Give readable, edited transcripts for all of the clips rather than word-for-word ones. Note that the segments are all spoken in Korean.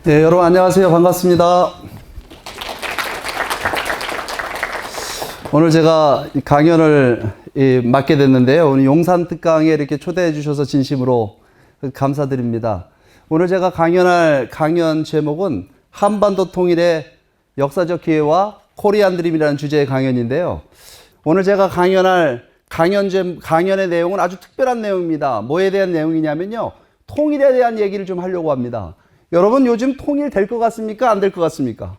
네, 여러분 안녕하세요. 반갑습니다. 오늘 제가 강연을 맡게 됐는데요. 오늘 용산 특강에 이렇게 초대해 주셔서 진심으로 감사드립니다. 오늘 제가 강연할 강연 제목은 한반도 통일의 역사적 기회와 코리안 드림이라는 주제의 강연인데요. 오늘 제가 강연할 강연의 내용은 아주 특별한 내용입니다. 뭐에 대한 내용이냐면요. 통일에 대한 얘기를 좀 하려고 합니다. 여러분 요즘 통일 될 것 같습니까? 안 될 것 같습니까?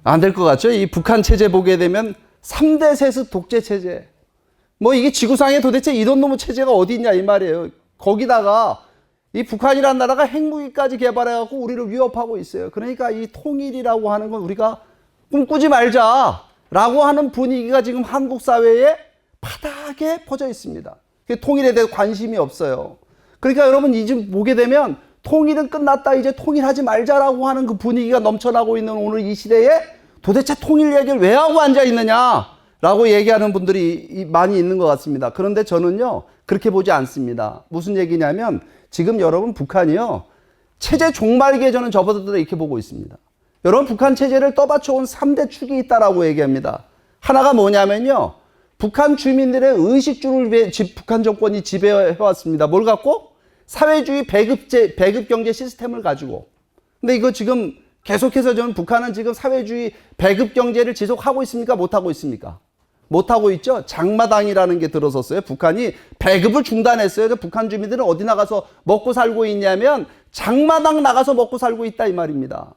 안 될 것 같죠? 이 북한 체제 보게 되면 3대 세습 독재 체제. 뭐 이게 지구상에 도대체 이런 놈의 체제가 어디 있냐 이 말이에요. 거기다가 이 북한이라는 나라가 핵무기까지 개발해갖고 우리를 위협하고 있어요. 그러니까 이 통일이라고 하는 건 우리가 꿈꾸지 말자라고 하는 분위기가 지금 한국 사회에 바닥에 퍼져 있습니다. 통일에 대해 관심이 없어요. 그러니까 여러분 이제 보게 되면 통일은 끝났다. 이제 통일하지 말자라고 하는 그 분위기가 넘쳐나고 있는 오늘 이 시대에 도대체 통일 얘기를 왜 하고 앉아 있느냐라고 얘기하는 분들이 많이 있는 것 같습니다. 그런데 저는요 그렇게 보지 않습니다. 무슨 얘기냐면 지금 여러분 북한이요 체제 종말기에 저는 접어들어 이렇게 보고 있습니다. 여러분 북한 체제를 떠받쳐온 3대 축이 있다라고 얘기합니다. 하나가 뭐냐면요 북한 주민들의 의식주를 북한 정권이 지배해왔습니다. 뭘 갖고? 사회주의 배급 경제 시스템을 가지고. 근데 이거 지금 계속해서 저는 북한은 지금 사회주의 배급 경제를 지속하고 있습니까? 못하고 있습니까? 못하고 있죠? 장마당이라는 게 들어섰어요. 북한이 배급을 중단했어요. 북한 주민들은 어디 나가서 먹고 살고 있냐면 장마당 나가서 먹고 살고 있다 이 말입니다.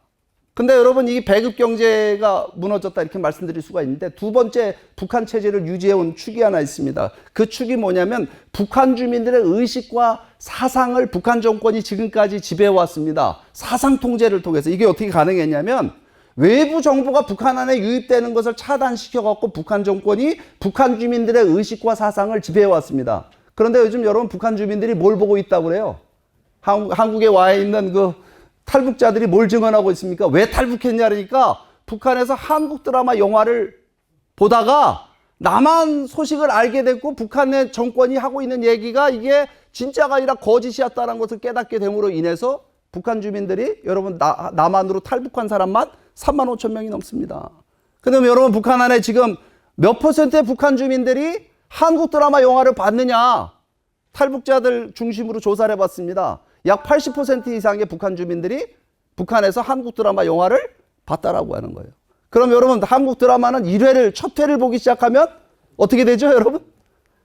근데 여러분 이 배급 경제가 무너졌다 이렇게 말씀드릴 수가 있는데 두 번째 북한 체제를 유지해온 축이 하나 있습니다. 그 축이 뭐냐면 북한 주민들의 의식과 사상을 북한 정권이 지금까지 지배해왔습니다. 사상 통제를 통해서. 이게 어떻게 가능했냐면 외부 정보가 북한 안에 유입되는 것을 차단시켜갖고 북한 정권이 북한 주민들의 의식과 사상을 지배해왔습니다. 그런데 요즘 여러분 북한 주민들이 뭘 보고 있다고 그래요? 한국에 와 있는 그 탈북자들이 뭘 증언하고 있습니까? 왜 탈북했냐 그러니까 북한에서 한국 드라마 영화를 보다가 남한 소식을 알게 됐고 북한의 정권이 하고 있는 얘기가 이게 진짜가 아니라 거짓이었다는 것을 깨닫게 됨으로 인해서 북한 주민들이 여러분 남한으로 탈북한 사람만 3만 5천 명이 넘습니다. 그럼 여러분 북한 안에 지금 몇 퍼센트의 북한 주민들이 한국 드라마 영화를 봤느냐? 탈북자들 중심으로 조사를 해봤습니다. 약 80% 이상의 북한 주민들이 북한에서 한국 드라마 영화를 봤다라고 하는 거예요. 그럼 여러분 한국 드라마는 첫 회를 보기 시작하면 어떻게 되죠 여러분?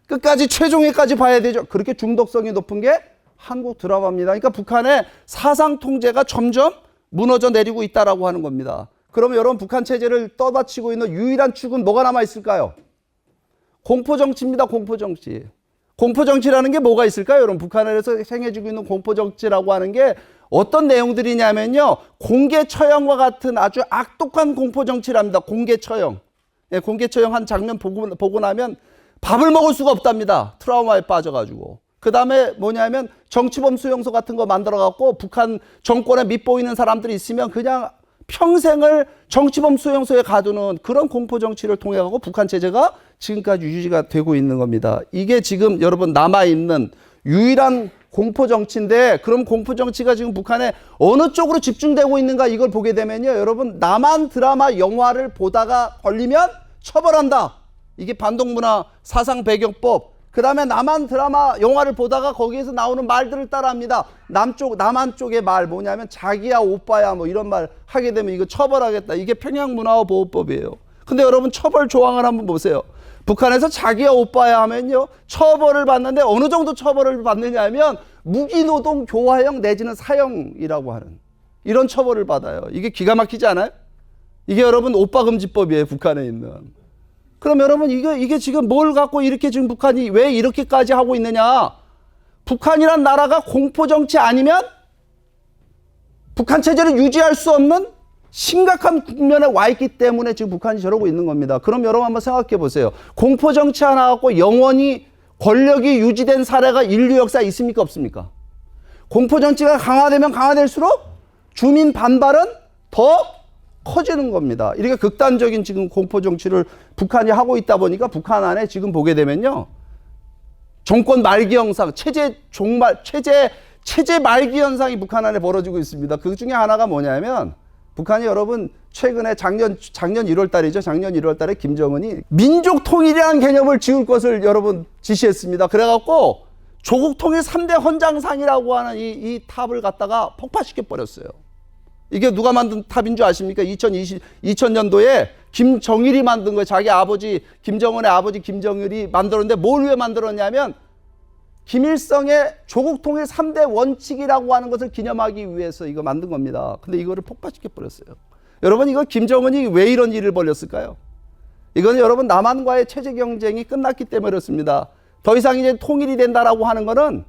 끝까지 최종회까지 봐야 되죠. 그렇게 중독성이 높은 게 한국 드라마입니다. 그러니까 북한의 사상 통제가 점점 무너져 내리고 있다라고 하는 겁니다. 그러면 여러분 북한 체제를 떠받치고 있는 유일한 축은 뭐가 남아 있을까요? 공포정치입니다. 공포정치. 공포정치라는 게 뭐가 있을까요? 여러분 북한에서 행해지고 있는 공포정치라고 하는 게 어떤 내용들이냐면요. 공개처형과 같은 아주 악독한 공포정치랍니다. 공개처형. 예, 공개처형 한 장면 보고 나면 밥을 먹을 수가 없답니다. 트라우마에 빠져가지고. 그 다음에 뭐냐면 정치범 수용소 같은 거 만들어갖고 북한 정권에 밉보이는 사람들이 있으면 그냥 평생을 정치범 수용소에 가두는 그런 공포정치를 통해가고 북한 체제가 지금까지 유지가 되고 있는 겁니다. 이게 지금 여러분 남아있는 유일한 공포정치인데 그럼 공포정치가 지금 북한에 어느 쪽으로 집중되고 있는가 이걸 보게 되면요. 여러분 남한 드라마 영화를 보다가 걸리면 처벌한다. 이게 반동문화 사상배경법. 그 다음에 남한 드라마 영화를 보다가 거기에서 나오는 말들을 따라합니다. 남한 쪽의 말 뭐냐면 자기야 오빠야 뭐 이런 말 하게 되면 이거 처벌하겠다. 이게 평양문화보호법이에요. 근데 여러분 처벌 조항을 한번 보세요. 북한에서 자기야 오빠야 하면요 처벌을 받는데 어느 정도 처벌을 받느냐 하면 무기노동 교화형 내지는 사형이라고 하는 이런 처벌을 받아요. 이게 기가 막히지 않아요? 이게 여러분 오빠금지법이에요. 북한에 있는. 그럼 여러분 이게 지금 뭘 갖고 이렇게 지금 북한이 왜 이렇게까지 하고 있느냐? 북한이란 나라가 공포정치 아니면 북한 체제를 유지할 수 없는 심각한 국면에 와 있기 때문에 지금 북한이 저러고 있는 겁니다. 그럼 여러분 한번 생각해 보세요. 공포정치 하나 갖고 영원히 권력이 유지된 사례가 인류 역사에 있습니까? 없습니까? 공포정치가 강화되면 강화될수록 주민 반발은 더 커지는 겁니다. 이렇게 극단적인 지금 공포정치를 북한이 하고 있다 보니까 북한 안에 지금 보게 되면요. 정권 말기 형상, 체제 체제 말기 현상이 북한 안에 벌어지고 있습니다. 그 중에 하나가 뭐냐면 북한이 여러분 최근에 작년 1월 달이죠. 작년 1월 달에 김정은이 민족 통일이라는 개념을 지을 것을 여러분 지시했습니다. 그래갖고 조국 통일 3대 헌장상이라고 하는 이 탑을 갖다가 폭파시켜 버렸어요. 이게 누가 만든 탑인 줄 아십니까? 2000년도에 김정일이 만든 거예요. 자기 아버지, 김정은의 아버지 김정일이 만들었는데 뭘 왜 만들었냐면 김일성의 조국 통일 3대 원칙이라고 하는 것을 기념하기 위해서 이거 만든 겁니다. 근데 이거를 폭파시켜 버렸어요. 여러분, 이거 김정은이 왜 이런 일을 벌였을까요? 이거는 여러분 남한과의 체제 경쟁이 끝났기 때문에 그렇습니다. 더 이상 이제 통일이 된다라고 하는 거는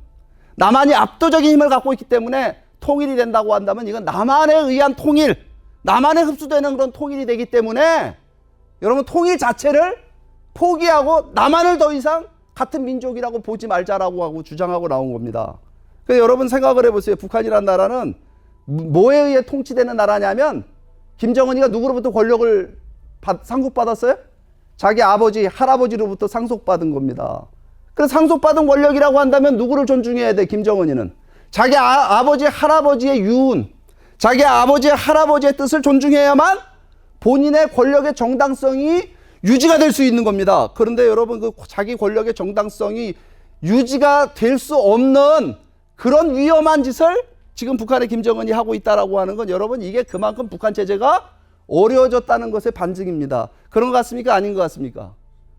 남한이 압도적인 힘을 갖고 있기 때문에 통일이 된다고 한다면 이건 남한에 의한 통일, 남한에 흡수되는 그런 통일이 되기 때문에 여러분 통일 자체를 포기하고 남한을 더 이상 같은 민족이라고 보지 말자라고 하고 주장하고 나온 겁니다. 그래서 여러분 생각을 해보세요. 북한이라는 나라는 뭐에 의해 통치되는 나라냐면 김정은이가 누구로부터 권력을 상속받았어요? 자기 아버지, 할아버지로부터 상속받은 겁니다. 그래서 상속받은 권력이라고 한다면 누구를 존중해야 돼? 김정은이는. 자기 아버지, 할아버지의 유운, 자기 아버지, 할아버지의 뜻을 존중해야만 본인의 권력의 정당성이 유지가 될 수 있는 겁니다. 그런데 여러분 그 자기 권력의 정당성이 유지가 될 수 없는 그런 위험한 짓을 지금 북한의 김정은이 하고 있다라고 하는 건 여러분 이게 그만큼 북한 체제가 어려워졌다는 것의 반증입니다. 그런 것 같습니까? 아닌 것 같습니까?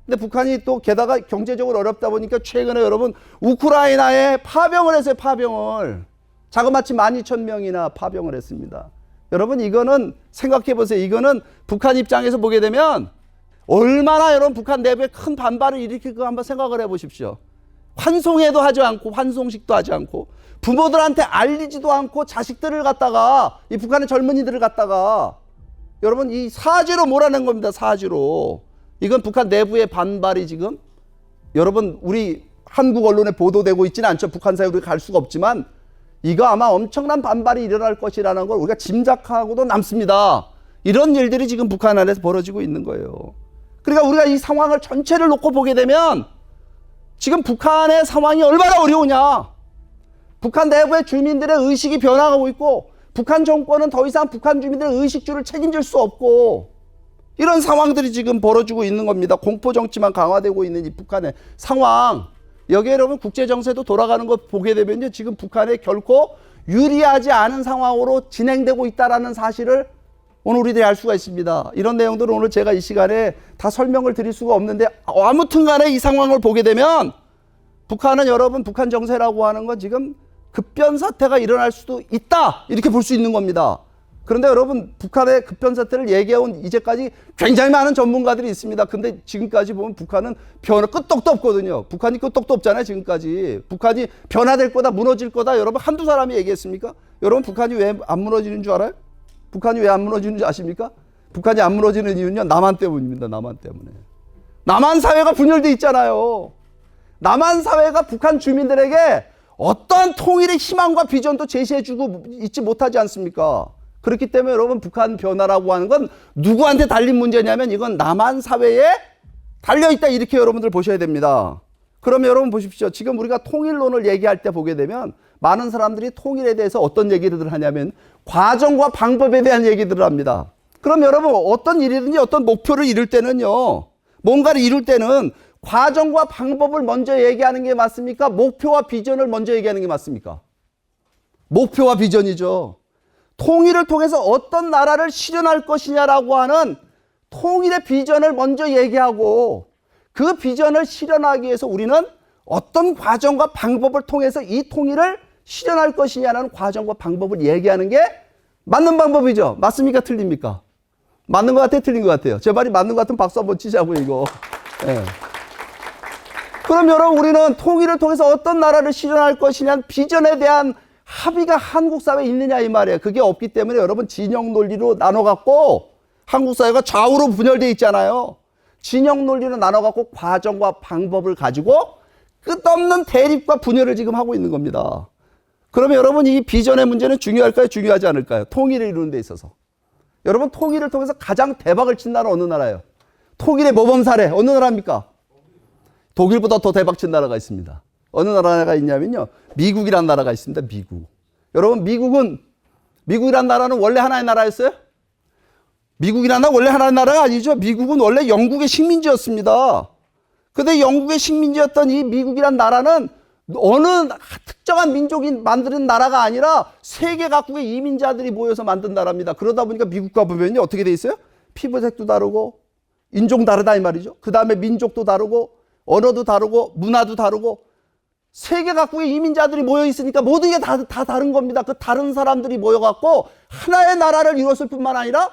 근데 북한이 또 게다가 경제적으로 어렵다 보니까 최근에 여러분 우크라이나에 파병을 했어요. 파병을. 자그마치 12,000명이나 파병을 했습니다. 여러분 이거는 생각해 보세요. 이거는 북한 입장에서 보게 되면 얼마나 여러분 북한 내부에 큰 반발을 일으킬까 한번 생각을 해 보십시오. 환송회도 하지 않고 환송식도 하지 않고 부모들한테 알리지도 않고 자식들을 갖다가 이 북한의 젊은이들을 갖다가 여러분 이 사지로 몰아낸 겁니다. 사지로. 이건 북한 내부의 반발이 지금 여러분 우리 한국 언론에 보도되고 있지는 않죠. 북한 사이에 우리가 갈 수가 없지만 이거 아마 엄청난 반발이 일어날 것이라는 걸 우리가 짐작하고도 남습니다. 이런 일들이 지금 북한 안에서 벌어지고 있는 거예요. 그러니까 우리가 이 상황을 전체를 놓고 보게 되면 지금 북한의 상황이 얼마나 어려우냐. 북한 내부의 주민들의 의식이 변화하고 있고 북한 정권은 더 이상 북한 주민들의 의식주를 책임질 수 없고 이런 상황들이 지금 벌어지고 있는 겁니다. 공포 정치만 강화되고 있는 이 북한의 상황. 여기에 여러분 국제 정세도 돌아가는 거 보게 되면요. 지금 북한에 결코 유리하지 않은 상황으로 진행되고 있다라는 사실을 오늘 우리들이 알 수가 있습니다. 이런 내용들은 오늘 제가 이 시간에 다 설명을 드릴 수가 없는데 아무튼 간에 이 상황을 보게 되면 북한은 여러분 북한 정세라고 하는 건 지금 급변 사태가 일어날 수도 있다. 이렇게 볼 수 있는 겁니다. 그런데 여러분 북한의 급변 사태를 얘기해온 이제까지 굉장히 많은 전문가들이 있습니다. 근데 지금까지 보면 북한은 끄떡도 없거든요. 북한이 끄떡도 없잖아요. 지금까지. 북한이 변화될 거다 무너질 거다 여러분 한두 사람이 얘기했습니까? 여러분 북한이 왜 안 무너지는 줄 알아요? 북한이 왜 안 무너지는 줄 아십니까? 북한이 안 무너지는 이유는요. 남한 때문입니다. 남한 때문에. 남한 사회가 분열돼 있잖아요. 남한 사회가 북한 주민들에게 어떤 통일의 희망과 비전도 제시해주고 있지 못하지 않습니까? 그렇기 때문에 여러분 북한 변화라고 하는 건 누구한테 달린 문제냐면 이건 남한 사회에 달려있다 이렇게 여러분들 보셔야 됩니다. 그러면 여러분 보십시오. 지금 우리가 통일론을 얘기할 때 보게 되면 많은 사람들이 통일에 대해서 어떤 얘기들을 하냐면 과정과 방법에 대한 얘기들을 합니다. 그럼 여러분 어떤 일이든지 어떤 목표를 이룰 때는요. 뭔가를 이룰 때는 과정과 방법을 먼저 얘기하는 게 맞습니까? 목표와 비전을 먼저 얘기하는 게 맞습니까? 목표와 비전이죠. 통일을 통해서 어떤 나라를 실현할 것이냐라고 하는 통일의 비전을 먼저 얘기하고 그 비전을 실현하기 위해서 우리는 어떤 과정과 방법을 통해서 이 통일을 실현할 것이냐는 과정과 방법을 얘기하는 게 맞는 방법이죠. 맞습니까? 틀립니까? 맞는 것 같아요? 틀린 것 같아요? 제 말이 맞는 것 같으면 박수 한번 치자고요, 이거. 네. 그럼 여러분 우리는 통일을 통해서 어떤 나라를 실현할 것이냐는 비전에 대한 합의가 한국 사회에 있느냐 이 말이에요. 그게 없기 때문에 여러분 진영 논리로 나눠갖고 한국 사회가 좌우로 분열되어 있잖아요. 진영 논리로 나눠갖고 과정과 방법을 가지고 끝없는 대립과 분열을 지금 하고 있는 겁니다. 그러면 여러분 이 비전의 문제는 중요할까요? 중요하지 않을까요? 통일을 이루는 데 있어서. 여러분 통일을 통해서 가장 대박을 친 나라는 어느 나라예요? 통일의 모범 사례 어느 나라입니까? 독일보다 더 대박 친 나라가 있습니다. 어느 나라가 있냐면요. 미국이란 나라가 있습니다. 미국. 여러분, 미국이란 나라는 원래 하나의 나라였어요? 미국이란 나라 원래 하나의 나라가 아니죠. 미국은 원래 영국의 식민지였습니다. 근데 영국의 식민지였던 이 미국이란 나라는 어느 특정한 민족이 만드는 나라가 아니라 세계 각국의 이민자들이 모여서 만든 나라입니다. 그러다 보니까 미국 가보면요. 어떻게 돼 있어요? 피부색도 다르고 인종 다르다 이 말이죠. 그 다음에 민족도 다르고 언어도 다르고 문화도 다르고 세계 각국의 이민자들이 모여 있으니까 모든 게 다 다른 겁니다. 그 다른 사람들이 모여갖고 하나의 나라를 이뤘을 뿐만 아니라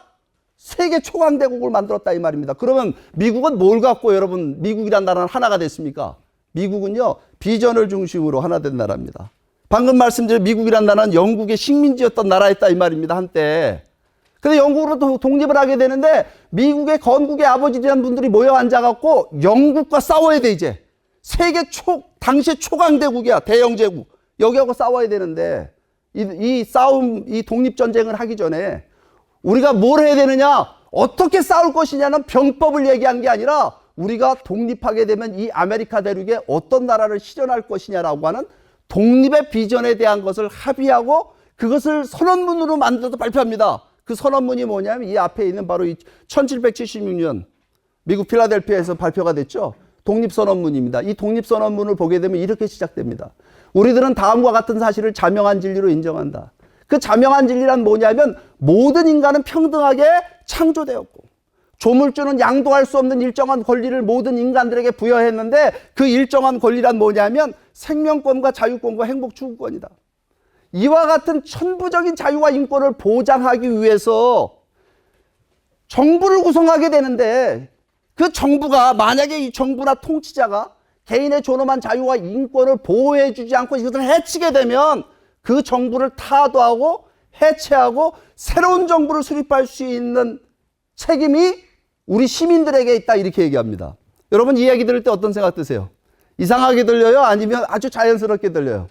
세계 초강대국을 만들었다 이 말입니다. 그러면 미국은 뭘 갖고 여러분 미국이란 나라는 하나가 됐습니까? 미국은요 비전을 중심으로 하나 된 나라입니다. 방금 말씀드린 미국이란 나라는 영국의 식민지였던 나라였다 이 말입니다. 한때. 근데 영국으로 독립을 하게 되는데 미국의 건국의 아버지라는 분들이 모여 앉아갖고 영국과 싸워야 돼 이제. 당시의 초강대국이야. 대영제국. 여기하고 싸워야 되는데 이 싸움, 이 독립전쟁을 하기 전에 우리가 뭘 해야 되느냐? 어떻게 싸울 것이냐는 병법을 얘기한 게 아니라 우리가 독립하게 되면 이 아메리카 대륙에 어떤 나라를 실현할 것이냐라고 하는 독립의 비전에 대한 것을 합의하고 그것을 선언문으로 만들어서 발표합니다. 그 선언문이 뭐냐면 이 앞에 있는 바로 이 1776년 미국 필라델피아에서 발표가 됐죠. 독립선언문입니다. 이 독립선언문을 보게 되면 이렇게 시작됩니다. 우리들은 다음과 같은 사실을 자명한 진리로 인정한다. 그 자명한 진리란 뭐냐면 모든 인간은 평등하게 창조되었고 조물주는 양도할 수 없는 일정한 권리를 모든 인간들에게 부여했는데 그 일정한 권리란 뭐냐면 생명권과 자유권과 행복 추구권이다. 이와 같은 천부적인 자유와 인권을 보장하기 위해서 정부를 구성하게 되는데 그 정부가 만약에 이 정부나 통치자가 개인의 존엄한 자유와 인권을 보호해주지 않고 이것을 해치게 되면 그 정부를 타도하고 해체하고 새로운 정부를 수립할 수 있는 책임이 우리 시민들에게 있다 이렇게 얘기합니다. 여러분 이 얘기 들을 때 어떤 생각 드세요? 이상하게 들려요? 아니면 아주 자연스럽게 들려요?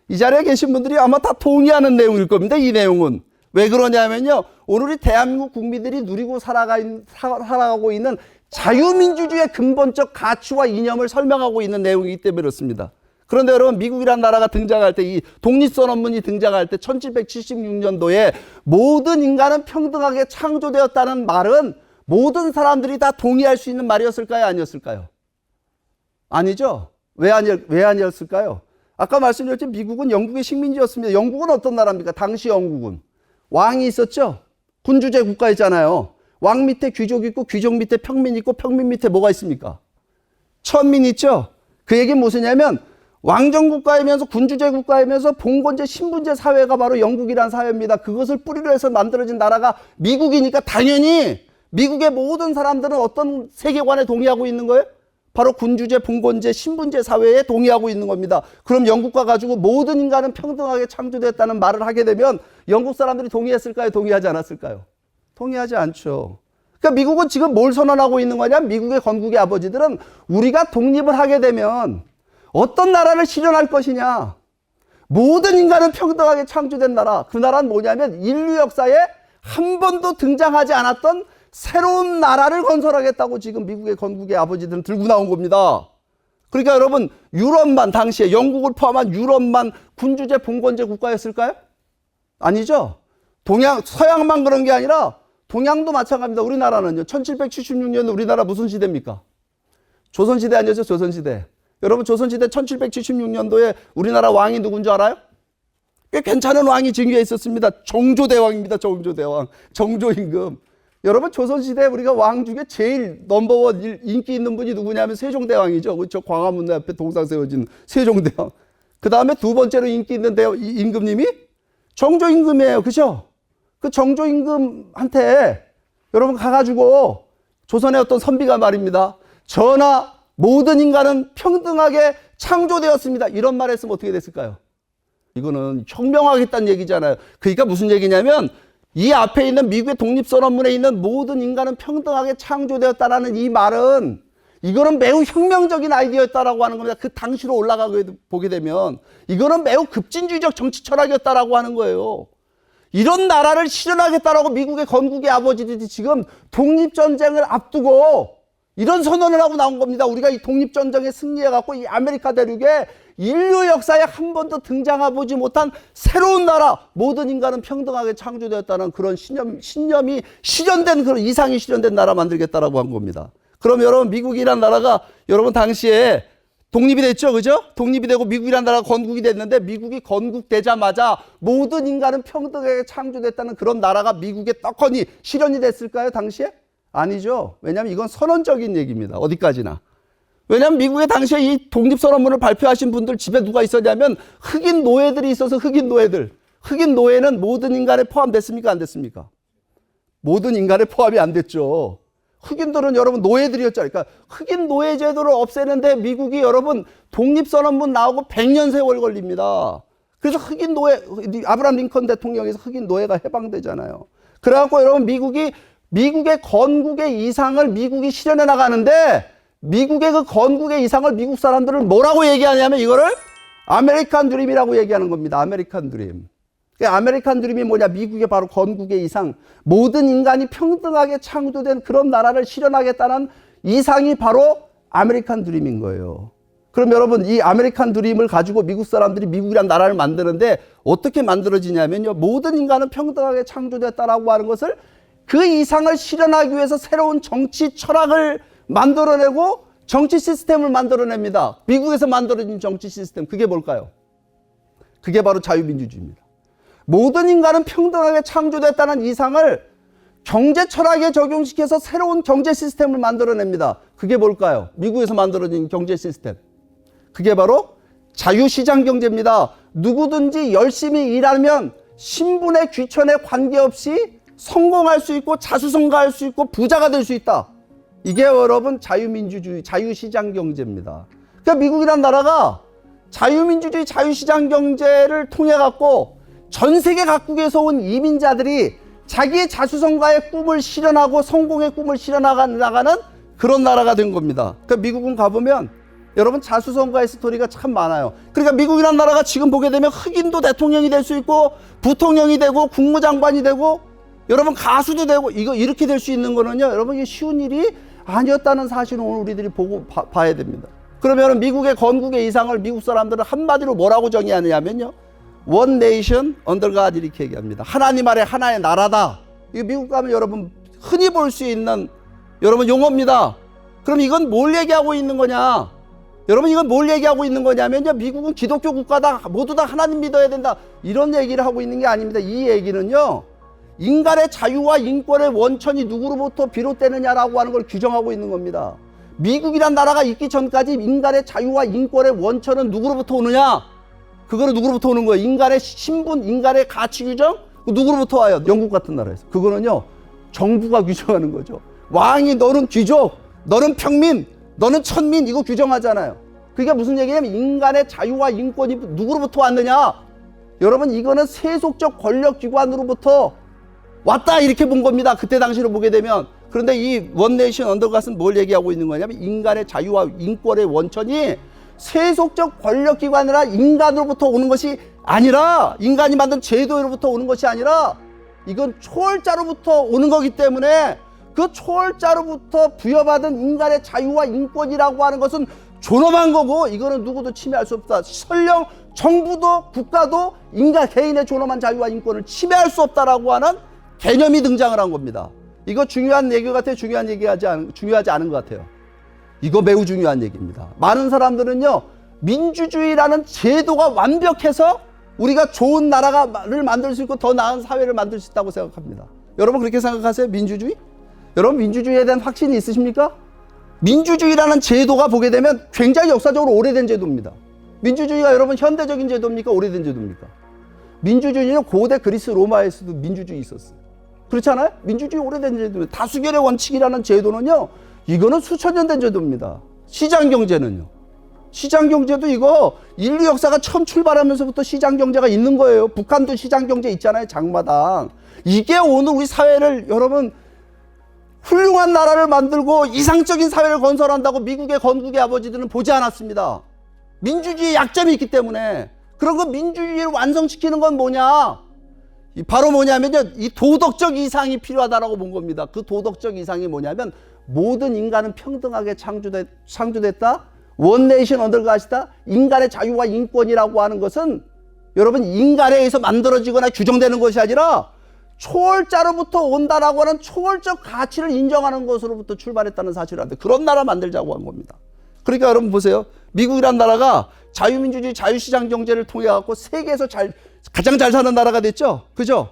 이 자리에 계신 분들이 아마 다 동의하는 내용일 겁니다. 이 내용은. 왜 그러냐면요. 오늘 우리 대한민국 국민들이 누리고 살아가고 있는 자유민주주의의 근본적 가치와 이념을 설명하고 있는 내용이기 때문에 그렇습니다. 그런데 여러분 미국이란 나라가 등장할 때 이 독립선언문이 등장할 때 1776년도에 모든 인간은 평등하게 창조되었다는 말은 모든 사람들이 다 동의할 수 있는 말이었을까요? 아니었을까요? 아니죠. 왜 아니었을까요? 아까 말씀드렸죠. 미국은 영국의 식민지였습니다. 영국은 어떤 나라입니까? 당시 영국은 왕이 있었죠. 군주제 국가였잖아요. 왕 밑에 귀족 있고 귀족 밑에 평민 있고 평민 밑에 뭐가 있습니까? 천민 있죠. 그 얘기는 무엇이냐면 왕정국가이면서 군주제 국가이면서 봉건제 신분제 사회가 바로 영국이란 사회입니다. 그것을 뿌리로 해서 만들어진 나라가 미국이니까 당연히 미국의 모든 사람들은 어떤 세계관에 동의하고 있는 거예요? 바로 군주제, 봉건제, 신분제 사회에 동의하고 있는 겁니다. 그럼 영국과 가지고 모든 인간은 평등하게 창조됐다는 말을 하게 되면 영국 사람들이 동의했을까요? 동의하지 않았을까요? 동의하지 않죠. 그러니까 미국은 지금 뭘 선언하고 있는 거냐? 미국의 건국의 아버지들은 우리가 독립을 하게 되면 어떤 나라를 실현할 것이냐? 모든 인간은 평등하게 창조된 나라. 그 나라는 뭐냐면 인류 역사에 한 번도 등장하지 않았던 새로운 나라를 건설하겠다고 지금 미국의 건국의 아버지들은 들고 나온 겁니다. 그러니까 여러분 유럽만 당시에 영국을 포함한 유럽만 군주제 봉건제 국가였을까요? 아니죠. 서양만 그런 게 아니라 동양도 마찬가지입니다. 우리나라는요. 1776년 우리나라 무슨 시대입니까? 조선시대 아니었죠? 조선시대. 여러분 조선시대 1776년도에 우리나라 왕이 누군 줄 알아요? 꽤 괜찮은 왕이 즉위해 있었습니다. 정조대왕입니다. 정조대왕. 정조임금. 여러분 조선시대 우리가 왕 중에 제일 넘버원 인기 있는 분이 누구냐면 세종대왕이죠. 그렇죠? 광화문 앞에 동상 세워진 세종대왕. 그 다음에 두 번째로 인기 있는 임금님이 정조임금이에요. 그죠? 그 정조임금한테 여러분 가가지고 조선의 어떤 선비가 말입니다. 전하 모든 인간은 평등하게 창조되었습니다. 이런 말 했으면 어떻게 됐을까요? 이거는 혁명하겠다는 얘기잖아요. 그러니까 무슨 얘기냐면 이 앞에 있는 미국의 독립선언문에 있는 모든 인간은 평등하게 창조되었다라는 이 말은 이거는 매우 혁명적인 아이디어였다라고 하는 겁니다. 그 당시로 올라가게 보게 되면 이거는 매우 급진주의적 정치 철학이었다라고 하는 거예요. 이런 나라를 실현하겠다라고 미국의 건국의 아버지들이 지금 독립전쟁을 앞두고 이런 선언을 하고 나온 겁니다. 우리가 이 독립전쟁에 승리해갖고 이 아메리카 대륙에 인류 역사에 한 번도 등장해보지 못한 새로운 나라, 모든 인간은 평등하게 창조되었다는 그런 신념이 실현된, 그런 이상이 실현된 나라 만들겠다라고 한 겁니다. 그럼 여러분, 미국이란 나라가 여러분 당시에 독립이 됐죠, 그죠? 독립이 되고 미국이란 나라가 건국이 됐는데, 미국이 건국되자마자 모든 인간은 평등하게 창조됐다는 그런 나라가 미국에 떡하니 실현이 됐을까요, 당시에? 아니죠. 왜냐하면 이건 선언적인 얘기입니다. 어디까지나. 왜냐하면 미국의 당시에 이 독립선언문을 발표하신 분들 집에 누가 있었냐면 흑인 노예들이 있어서 흑인 노예들. 흑인 노예는 모든 인간에 포함됐습니까? 안 됐습니까? 모든 인간에 포함이 안 됐죠. 흑인들은 여러분 노예들이었잖아요. 그러니까 흑인 노예 제도를 없애는데 미국이 여러분 독립선언문 나오고 100년 세월 걸립니다. 그래서 흑인 노예, 아브라함 링컨 대통령에서 흑인 노예가 해방되잖아요. 그래갖고 여러분 미국의 건국의 이상을 미국이 실현해 나가는데, 미국의 그 건국의 이상을 미국 사람들을 뭐라고 얘기하냐면 이거를 아메리칸 드림이라고 얘기하는 겁니다. 아메리칸 드림. 아메리칸 드림이 뭐냐? 미국의 바로 건국의 이상, 모든 인간이 평등하게 창조된 그런 나라를 실현하겠다는 이상이 바로 아메리칸 드림인 거예요. 그럼 여러분, 이 아메리칸 드림을 가지고 미국 사람들이 미국이란 나라를 만드는데 어떻게 만들어지냐면요, 모든 인간은 평등하게 창조됐다라고 하는 것을, 그 이상을 실현하기 위해서 새로운 정치 철학을 만들어내고 정치 시스템을 만들어냅니다. 미국에서 만들어진 정치 시스템, 그게 뭘까요? 그게 바로 자유민주주의입니다. 모든 인간은 평등하게 창조됐다는 이상을 경제 철학에 적용시켜서 새로운 경제 시스템을 만들어냅니다. 그게 뭘까요? 미국에서 만들어진 경제 시스템. 그게 바로 자유시장 경제입니다. 누구든지 열심히 일하면 신분의 귀천에 관계없이 성공할 수 있고 자수성가할 수 있고 부자가 될 수 있다. 이게 여러분 자유민주주의, 자유시장 경제입니다. 그러니까 미국이란 나라가 자유민주주의, 자유시장 경제를 통해 갖고 전 세계 각국에서 온 이민자들이 자기의 자수성가의 꿈을 실현하고 성공의 꿈을 실현나가는 그런 나라가 된 겁니다. 그러니까 미국은 가보면 여러분 자수성가의 스토리가 참 많아요. 그러니까 미국이란 나라가 지금 보게 되면 흑인도 대통령이 될 수 있고 부통령이 되고 국무장관이 되고 여러분 가수도 되고, 이거 이렇게 될 수 있는 거는요, 여러분 이게 쉬운 일이 아니었다는 사실을 오늘 우리들이 봐야 됩니다. 그러면 미국의 건국의 이상을 미국 사람들은 한마디로 뭐라고 정의하느냐면요, One Nation Under God 이렇게 얘기합니다. 하나님 아래 하나의 나라다. 이거 미국 가면 여러분 흔히 볼 수 있는 여러분 용어입니다. 그럼 이건 뭘 얘기하고 있는 거냐? 여러분 이건 뭘 얘기하고 있는 거냐면요, 미국은 기독교 국가다, 모두 다 하나님 믿어야 된다, 이런 얘기를 하고 있는 게 아닙니다. 이 얘기는요, 인간의 자유와 인권의 원천이 누구로부터 비롯되느냐라고 하는 걸 규정하고 있는 겁니다. 미국이란 나라가 있기 전까지 인간의 자유와 인권의 원천은 누구로부터 오느냐? 그거는 누구로부터 오는 거예요? 인간의 신분, 인간의 가치 규정? 누구로부터 와요? 영국 같은 나라에서. 그거는요, 정부가 규정하는 거죠. 왕이 너는 귀족, 너는 평민, 너는 천민, 이거 규정하잖아요. 그게 무슨 얘기냐면 인간의 자유와 인권이 누구로부터 왔느냐? 여러분 이거는 세속적 권력기관으로부터 왔다, 이렇게 본 겁니다. 그때 당시로 보게 되면. 그런데 이 원네이션 언더갓은 뭘 얘기하고 있는 거냐면 인간의 자유와 인권의 원천이 세속적 권력기관이나 인간으로부터 오는 것이 아니라, 인간이 만든 제도로부터 오는 것이 아니라 이건 초월자로부터 오는 거기 때문에, 그 초월자로부터 부여받은 인간의 자유와 인권이라고 하는 것은 존엄한 거고, 이거는 누구도 침해할 수 없다. 설령 정부도 국가도 인간 개인의 존엄한 자유와 인권을 침해할 수 없다라고 하는 개념이 등장을 한 겁니다. 이거 중요한 얘기 같아요? 중요하지 않은 것 같아요? 이거 매우 중요한 얘기입니다. 많은 사람들은요, 민주주의라는 제도가 완벽해서 우리가 좋은 나라를 만들 수 있고 더 나은 사회를 만들 수 있다고 생각합니다. 여러분 그렇게 생각하세요? 민주주의? 여러분 민주주의에 대한 확신이 있으십니까? 민주주의라는 제도가 보게 되면 굉장히 역사적으로 오래된 제도입니다. 민주주의가 여러분 현대적인 제도입니까? 오래된 제도입니까? 민주주의는 고대 그리스 로마에서도 민주주의 있었어요. 그렇잖아요? 민주주의 오래된 제도입니다. 다수결의 원칙이라는 제도는요, 이거는 수천 년 된 제도입니다. 시장경제는요, 시장경제도 이거 인류 역사가 처음 출발하면서부터 시장경제가 있는 거예요. 북한도 시장경제 있잖아요, 장마당. 이게 오늘 우리 사회를 여러분 훌륭한 나라를 만들고 이상적인 사회를 건설한다고 미국의 건국의 아버지들은 보지 않았습니다. 민주주의의 약점이 있기 때문에. 그런 그 민주주의를 완성시키는 건 뭐냐? 바로 뭐냐면요, 이 도덕적 이상이 필요하다라고 본 겁니다. 그 도덕적 이상이 뭐냐면 모든 인간은 평등하게 창조됐다. 원 네이션 언더 가시다. 인간의 자유와 인권이라고 하는 것은 여러분 인간에 의해서 만들어지거나 규정되는 것이 아니라 초월자로부터 온다라고 하는 초월적 가치를 인정하는 것으로부터 출발했다는 사실을 하는데 그런 나라 만들자고 한 겁니다. 그러니까 여러분 보세요. 미국이란 나라가 자유민주주의 자유시장 경제를 통해 갖고 세계에서 가장 잘 사는 나라가 됐죠. 그죠?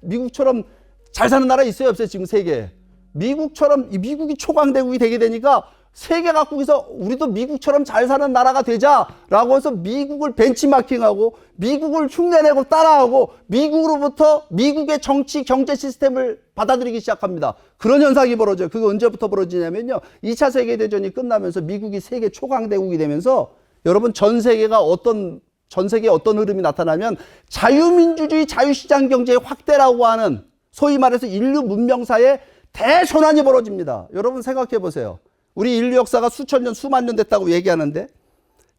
미국처럼 잘 사는 나라 있어요, 없어요? 지금 세계에. 미국이 초강대국이 되게 되니까 세계 각국에서 우리도 미국처럼 잘 사는 나라가 되자라고 해서 미국을 벤치마킹하고 미국을 흉내내고 따라하고 미국으로부터 미국의 정치 경제 시스템을 받아들이기 시작합니다. 그런 현상이 벌어져요. 그게 언제부터 벌어지냐면요. 2차 세계대전이 끝나면서 미국이 세계 초강대국이 되면서 여러분 전 세계에 어떤 흐름이 나타나면 자유민주주의 자유시장 경제의 확대라고 하는 소위 말해서 인류 문명사의 대전환이 벌어집니다. 여러분 생각해 보세요. 우리 인류 역사가 수천 년, 수만 년 됐다고 얘기하는데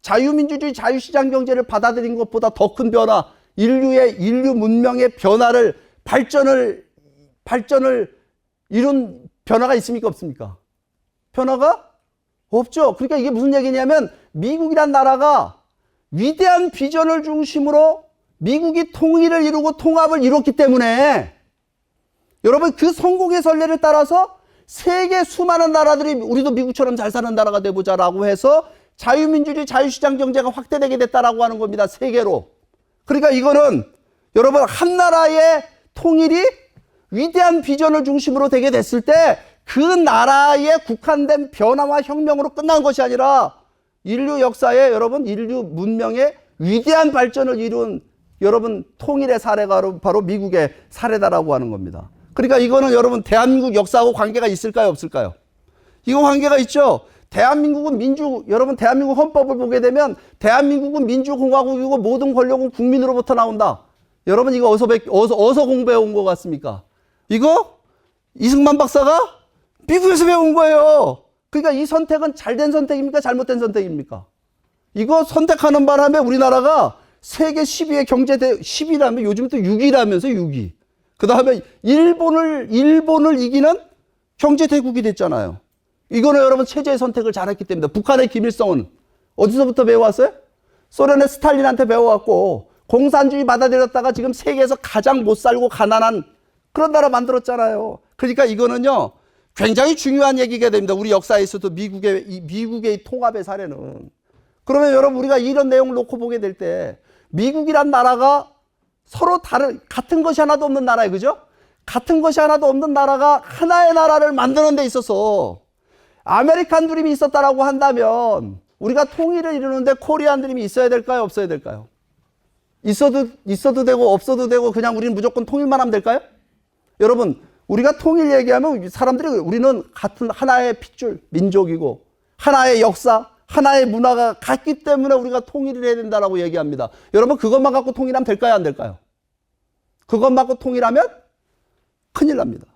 자유민주주의 자유시장 경제를 받아들인 것보다 더 큰 변화, 인류 문명의 변화를 발전을 이룬 변화가 있습니까? 없습니까? 변화가 없죠. 그러니까 이게 무슨 얘기냐면 미국이란 나라가 위대한 비전을 중심으로 미국이 통일을 이루고 통합을 이뤘기 때문에 여러분 그 성공의 선례를 따라서 세계 수많은 나라들이 우리도 미국처럼 잘 사는 나라가 돼보자라고 해서 자유민주주의 자유시장 경제가 확대되게 됐다라고 하는 겁니다. 세계로. 그러니까 이거는 여러분 한 나라의 통일이 위대한 비전을 중심으로 되게 됐을 때 그 나라에 국한된 변화와 혁명으로 끝난 것이 아니라 인류 역사에 여러분 인류 문명의 위대한 발전을 이룬 여러분 통일의 사례가 바로 미국의 사례다라고 하는 겁니다. 그러니까 이거는 여러분 대한민국 역사하고 관계가 있을까요? 없을까요? 이거 관계가 있죠. 여러분 대한민국 헌법을 보게 되면 대한민국은 민주공화국이고 모든 권력은 국민으로부터 나온다. 여러분 이거 어디서 공부해 온 것 같습니까? 이거 이승만 박사가 미국에서 배운 거예요. 그러니까 이 선택은 잘된 선택입니까? 잘못된 선택입니까? 이거 선택하는 바람에 우리나라가 세계 10위의 경제대 10위라면 요즘 또 6위라면서 6위. 그 다음에 일본을 이기는 경제대국이 됐잖아요. 이거는 여러분 체제의 선택을 잘했기 때문에 북한의 김일성은 어디서부터 배워왔어요? 소련의 스탈린한테 배워왔고 공산주의 받아들였다가 지금 세계에서 가장 못 살고 가난한 그런 나라 만들었잖아요. 그러니까 이거는요 굉장히 중요한 얘기가 됩니다. 우리 역사에서도 미국의 통합의 사례는. 그러면 여러분 우리가 이런 내용을 놓고 보게 될 때 미국이란 나라가 서로 같은 것이 하나도 없는 나라예요. 그죠? 같은 것이 하나도 없는 나라가 하나의 나라를 만드는 데 있어서 아메리칸 드림이 있었다라고 한다면 우리가 통일을 이루는데 코리안 드림이 있어야 될까요? 없어야 될까요? 있어도 되고 없어도 되고 그냥 우리는 무조건 통일만 하면 될까요? 여러분 우리가 통일 얘기하면 우리는 같은 하나의 핏줄 민족이고 하나의 역사 하나의 문화가 같기 때문에 우리가 통일을 해야 된다라고 얘기합니다. 여러분 그것만 갖고 통일하면 될까요? 안 될까요? 그것만 갖고 통일하면 큰일 납니다.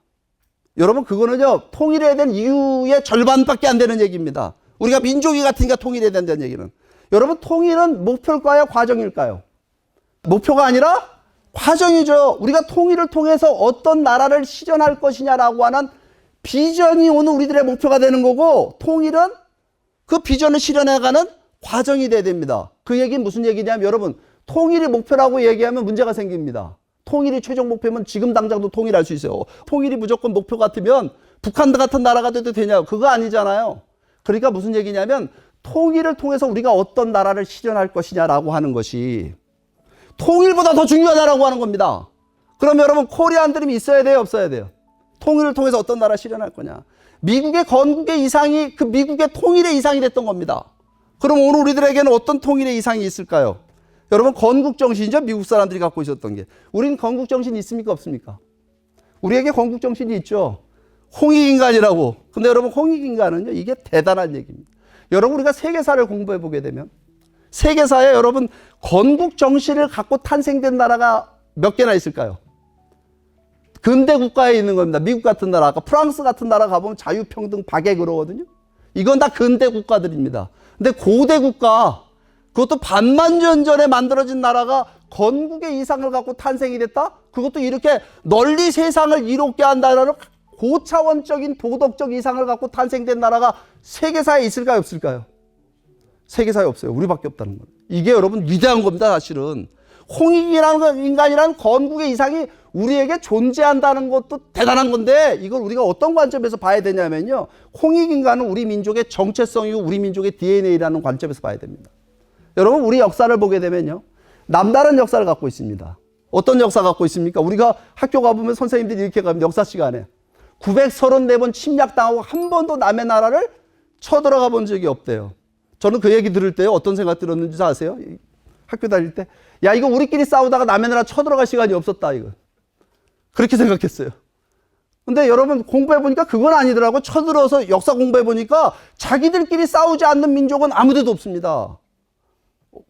여러분 그거는요 통일해야 될 이유의 절반밖에 안 되는 얘기입니다. 우리가 민족이 같으니까 통일해야 된다는 얘기는. 여러분 통일은 목표일까요? 과정일까요? 목표가 아니라 과정이죠. 우리가 통일을 통해서 어떤 나라를 실현할 것이냐라고 하는 비전이 오늘 우리들의 목표가 되는 거고 통일은 그 비전을 실현해가는 과정이 돼야 됩니다. 그 얘기는 무슨 얘기냐면 여러분 통일이 목표라고 얘기하면 문제가 생깁니다. 통일이 최종 목표면 지금 당장도 통일할 수 있어요. 통일이 무조건 목표 같으면 북한 같은 나라가 돼도 되냐고. 그거 아니잖아요. 그러니까 무슨 얘기냐면 통일을 통해서 우리가 어떤 나라를 실현할 것이냐라고 하는 것이 통일보다 더 중요하다라고 하는 겁니다. 그럼 여러분 코리안 드림이 있어야 돼요? 없어야 돼요? 통일을 통해서 어떤 나라 실현할 거냐. 미국의 건국의 이상이 그 미국의 통일의 이상이 됐던 겁니다. 그럼 오늘 우리들에게는 어떤 통일의 이상이 있을까요? 여러분 건국정신이죠. 미국 사람들이 갖고 있었던 게. 우리는 건국정신이 있습니까? 없습니까? 우리에게 건국정신이 있죠. 홍익인간이라고. 근데 여러분 홍익인간은요. 이게 대단한 얘기입니다. 여러분 우리가 세계사를 공부해 보게 되면 세계사에 여러분 건국정신을 갖고 탄생된 나라가 몇 개나 있을까요? 근대 국가에 있는 겁니다. 미국 같은 나라, 아까 프랑스 같은 나라 가보면 자유평등 박애 그러거든요. 이건 다 근대 국가들입니다. 근데 고대 국가, 그것도 반만년 전에 만들어진 나라가 건국의 이상을 갖고 탄생이 됐다? 그것도 이렇게 널리 세상을 이롭게 한 나라는 고차원적인 도덕적 이상을 갖고 탄생된 나라가 세계사에 있을까요, 없을까요? 세계사에 없어요. 우리밖에 없다는 거예요. 이게 여러분 위대한 겁니다, 사실은. 홍익이라는 인간이라는 건국의 이상이 우리에게 존재한다는 것도 대단한 건데, 이걸 우리가 어떤 관점에서 봐야 되냐면요, 홍익인간은 우리 민족의 정체성이고 우리 민족의 DNA라는 관점에서 봐야 됩니다. 여러분, 우리 역사를 보게 되면요, 남다른 역사를 갖고 있습니다. 어떤 역사 갖고 있습니까? 우리가 학교 가보면 선생님들이 이렇게 가면 역사 시간에 934번 침략당하고 한 번도 남의 나라를 쳐들어가 본 적이 없대요. 저는 그 얘기 들을 때 어떤 생각 들었는지 아세요? 학교 다닐 때, 야, 이거 우리끼리 싸우다가 남의 나라 쳐들어갈 시간이 없었다, 이거. 그렇게 생각했어요. 근데 여러분, 공부해보니까 그건 아니더라고. 쳐들어서 역사 공부해보니까 자기들끼리 싸우지 않는 민족은 아무데도 없습니다.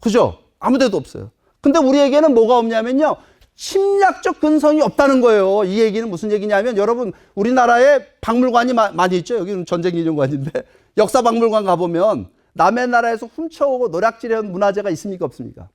그죠? 아무데도 없어요. 근데 우리에게는 뭐가 없냐면요, 침략적 근성이 없다는 거예요. 이 얘기는 무슨 얘기냐면, 여러분, 우리나라에 박물관이 많이 있죠. 여기는 전쟁기념관인데, 역사박물관 가보면 남의 나라에서 훔쳐오고 노략질해온 문화재가 있습니까, 없습니까?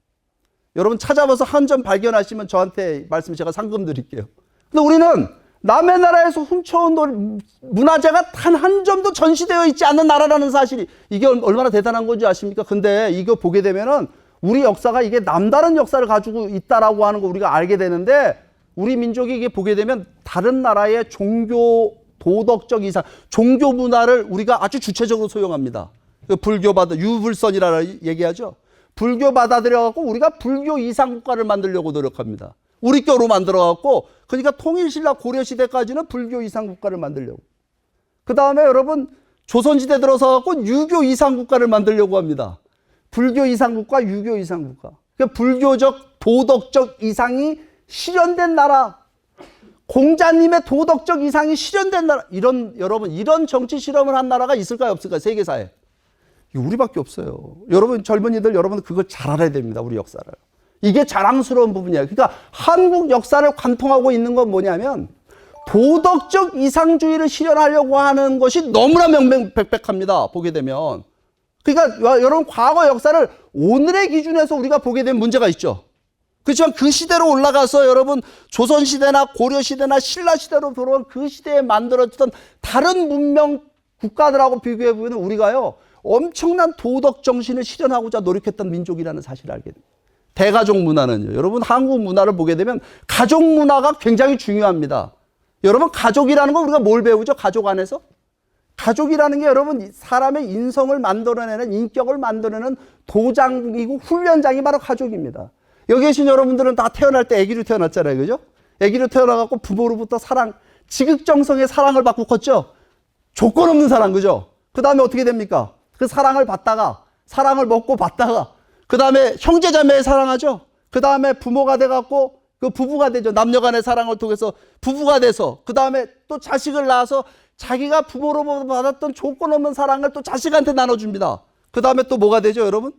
여러분 찾아봐서 한 점 발견하시면 저한테 말씀, 제가 상금 드릴게요. 근데 우리는 남의 나라에서 훔쳐온 문화재가 단 한 점도 전시되어 있지 않는 나라라는 사실이, 이게 얼마나 대단한 건지 아십니까? 근데 이거 보게 되면은 우리 역사가 이게 남다른 역사를 가지고 있다라고 하는 거 우리가 알게 되는데, 우리 민족이 이게 보게 되면 다른 나라의 종교 도덕적 이상, 종교 문화를 우리가 아주 주체적으로 소용합니다. 불교 유불선이라고 얘기하죠. 불교 받아들여갖고 우리가 불교 이상 국가를 만들려고 노력합니다. 우리 껴로 만들어갖고, 그러니까 통일신라 고려시대까지는 불교 이상 국가를 만들려고. 그 다음에 여러분 조선시대 들어서갖고 유교 이상 국가를 만들려고 합니다. 불교 이상 국가, 유교 이상 국가. 그러니까 불교적 도덕적 이상이 실현된 나라, 공자님의 도덕적 이상이 실현된 나라, 여러분 이런 정치 실험을 한 나라가 있을까요, 없을까요, 세계사에? 우리밖에 없어요. 여러분 젊은이들, 여러분 그걸 잘 알아야 됩니다, 우리 역사를. 이게 자랑스러운 부분이에요. 그러니까 한국 역사를 관통하고 있는 건 뭐냐면, 도덕적 이상주의를 실현하려고 하는 것이 너무나 명명백백합니다, 보게 되면. 그러니까 여러분 과거 역사를 오늘의 기준에서 우리가 보게 되면 문제가 있죠. 그렇지만 그 시대로 올라가서 여러분 조선시대나 고려시대나 신라시대로 돌아온 그 시대에 만들어졌던 다른 문명 국가들하고 비교해보면 우리가요, 엄청난 도덕 정신을 실현하고자 노력했던 민족이라는 사실을 알게 됩니다. 대가족 문화는요, 여러분 한국 문화를 보게 되면 가족 문화가 굉장히 중요합니다. 여러분 가족이라는 건 우리가 뭘 배우죠? 가족 안에서? 가족이라는 게 여러분 사람의 인성을 만들어내는, 인격을 만들어내는 도장이고 훈련장이 바로 가족입니다. 여기 계신 여러분들은 다 태어날 때 아기로 태어났잖아요, 그죠? 아기로 태어나갖고 부모로부터 사랑, 지극정성의 사랑을 받고 컸죠? 조건 없는 사랑, 그죠? 그 다음에 어떻게 됩니까? 그 사랑을 받다가, 사랑을 먹고 받다가, 그 다음에 형제자매의 사랑하죠? 그 다음에 부모가 돼갖고 그 부부가 되죠. 남녀 간의 사랑을 통해서 부부가 돼서, 그 다음에 또 자식을 낳아서 자기가 부모로부터 받았던 조건 없는 사랑을 또 자식한테 나눠줍니다. 그 다음에 또 뭐가 되죠, 여러분?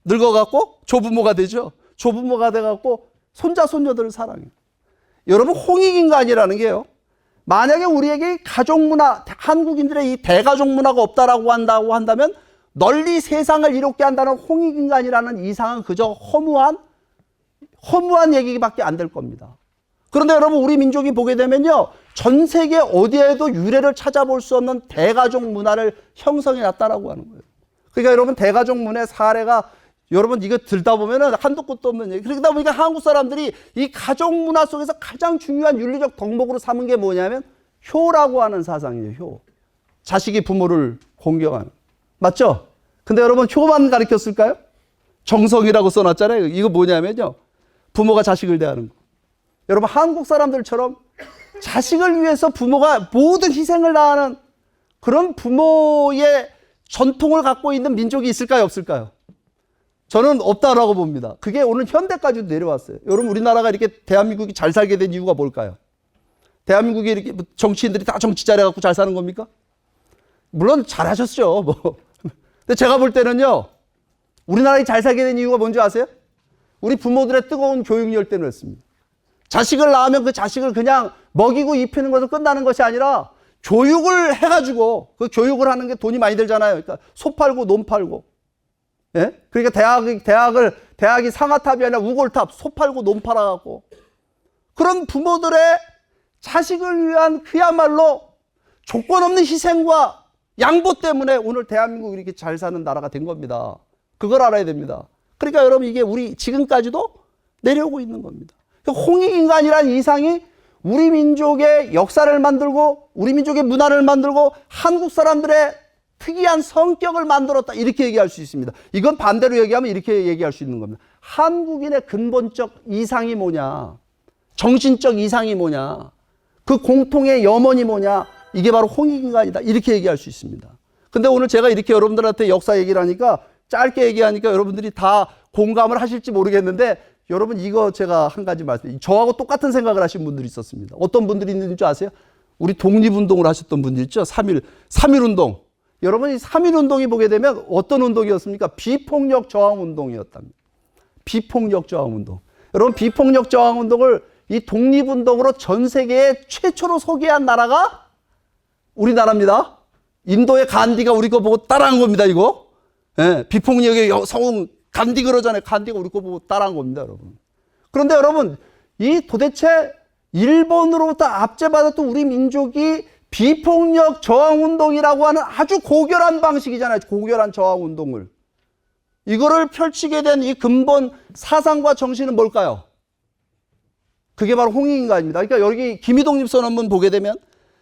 늙어갖고 조부모가 되죠. 조부모가 돼갖고 손자, 손녀들을 사랑해요. 여러분, 홍익인간이라는 게요, 만약에 우리에게 가족 문화, 한국인들의 이 대가족 문화가 없다라고 한다면 널리 세상을 이롭게 한다는 홍익인간이라는 이상은 그저 허무한 얘기밖에 안 될 겁니다. 그런데 여러분, 우리 민족이 보게 되면요, 전 세계 어디에도 유래를 찾아볼 수 없는 대가족 문화를 형성해 놨다라고 하는 거예요. 그러니까 여러분, 대가족 문화의 사례가 여러분 이거 들다 보면은 한도 끝도 없는 얘기. 그러다 보니까 한국 사람들이 이 가족 문화 속에서 가장 중요한 윤리적 덕목으로 삼은 게 뭐냐면 효라고 하는 사상이에요. 효. 자식이 부모를 공경하는. 맞죠? 근데 여러분, 효만 가르쳤을까요? 정성이라고 써놨잖아요. 이거 뭐냐면요, 부모가 자식을 대하는 거. 여러분, 한국 사람들처럼 자식을 위해서 부모가 모든 희생을 다하는 그런 부모의 전통을 갖고 있는 민족이 있을까요, 없을까요? 저는 없다라고 봅니다. 그게 오늘 현대까지도 내려왔어요. 여러분, 우리나라가 이렇게 대한민국이 잘 살게 된 이유가 뭘까요? 대한민국이 이렇게 정치인들이 다 정치 잘해갖고 잘 사는 겁니까? 물론 잘하셨죠, 뭐. 근데 제가 볼 때는요, 우리나라가 잘 살게 된 이유가 뭔지 아세요? 우리 부모들의 뜨거운 교육 열대노였습니다. 자식을 낳으면 그 자식을 그냥 먹이고 입히는 것으로 끝나는 것이 아니라 교육을 해가지고, 그 교육을 하는 게 돈이 많이 들잖아요. 그러니까 소 팔고 논 팔고. 예? 그러니까 대학이 상아탑이 아니라 우골탑, 소 팔고 논 팔아갖고. 그런 부모들의 자식을 위한 그야말로 조건 없는 희생과 양보 때문에 오늘 대한민국이 이렇게 잘 사는 나라가 된 겁니다. 그걸 알아야 됩니다. 그러니까 여러분 이게 우리 지금까지도 내려오고 있는 겁니다. 홍익인간이라는 이상이 우리 민족의 역사를 만들고 우리 민족의 문화를 만들고 한국 사람들의 특이한 성격을 만들었다 이렇게 얘기할 수 있습니다. 이건 반대로 얘기하면 이렇게 얘기할 수 있는 겁니다. 한국인의 근본적 이상이 뭐냐, 정신적 이상이 뭐냐, 그 공통의 염원이 뭐냐, 이게 바로 홍익인간이다 이렇게 얘기할 수 있습니다. 근데 오늘 제가 이렇게 여러분들한테 역사 얘기를 하니까 짧게 얘기하니까 여러분들이 다 공감을 하실지 모르겠는데 여러분 이거 제가 한 가지 말씀, 저하고 똑같은 생각을 하신 분들이 있었습니다. 어떤 분들이 있는지 아세요? 우리 독립운동을 하셨던 분들 있죠. 3.1운동. 여러분 이 3.1운동이 보게 되면 어떤 운동이었습니까? 비폭력 저항운동이었답니다. 비폭력 저항운동. 여러분 비폭력 저항운동을 이 독립운동으로 전 세계에 최초로 소개한 나라가 우리나라입니다. 인도의 간디가 우리 거 보고 따라한 겁니다, 이거. 예, 비폭력의 성웅 간디 그러잖아요. 간디가 우리 거 보고 따라한 겁니다, 여러분. 그런데 여러분, 이 도대체 일본으로부터 압제받았던 우리 민족이 비폭력 저항운동이라고 하는 아주 고결한 방식이잖아요. 고결한 저항운동을. 이거를 펼치게 된 이 근본 사상과 정신은 뭘까요? 그게 바로 홍익인간입니다. 그러니까 여기 김희독립선언문 보게 되면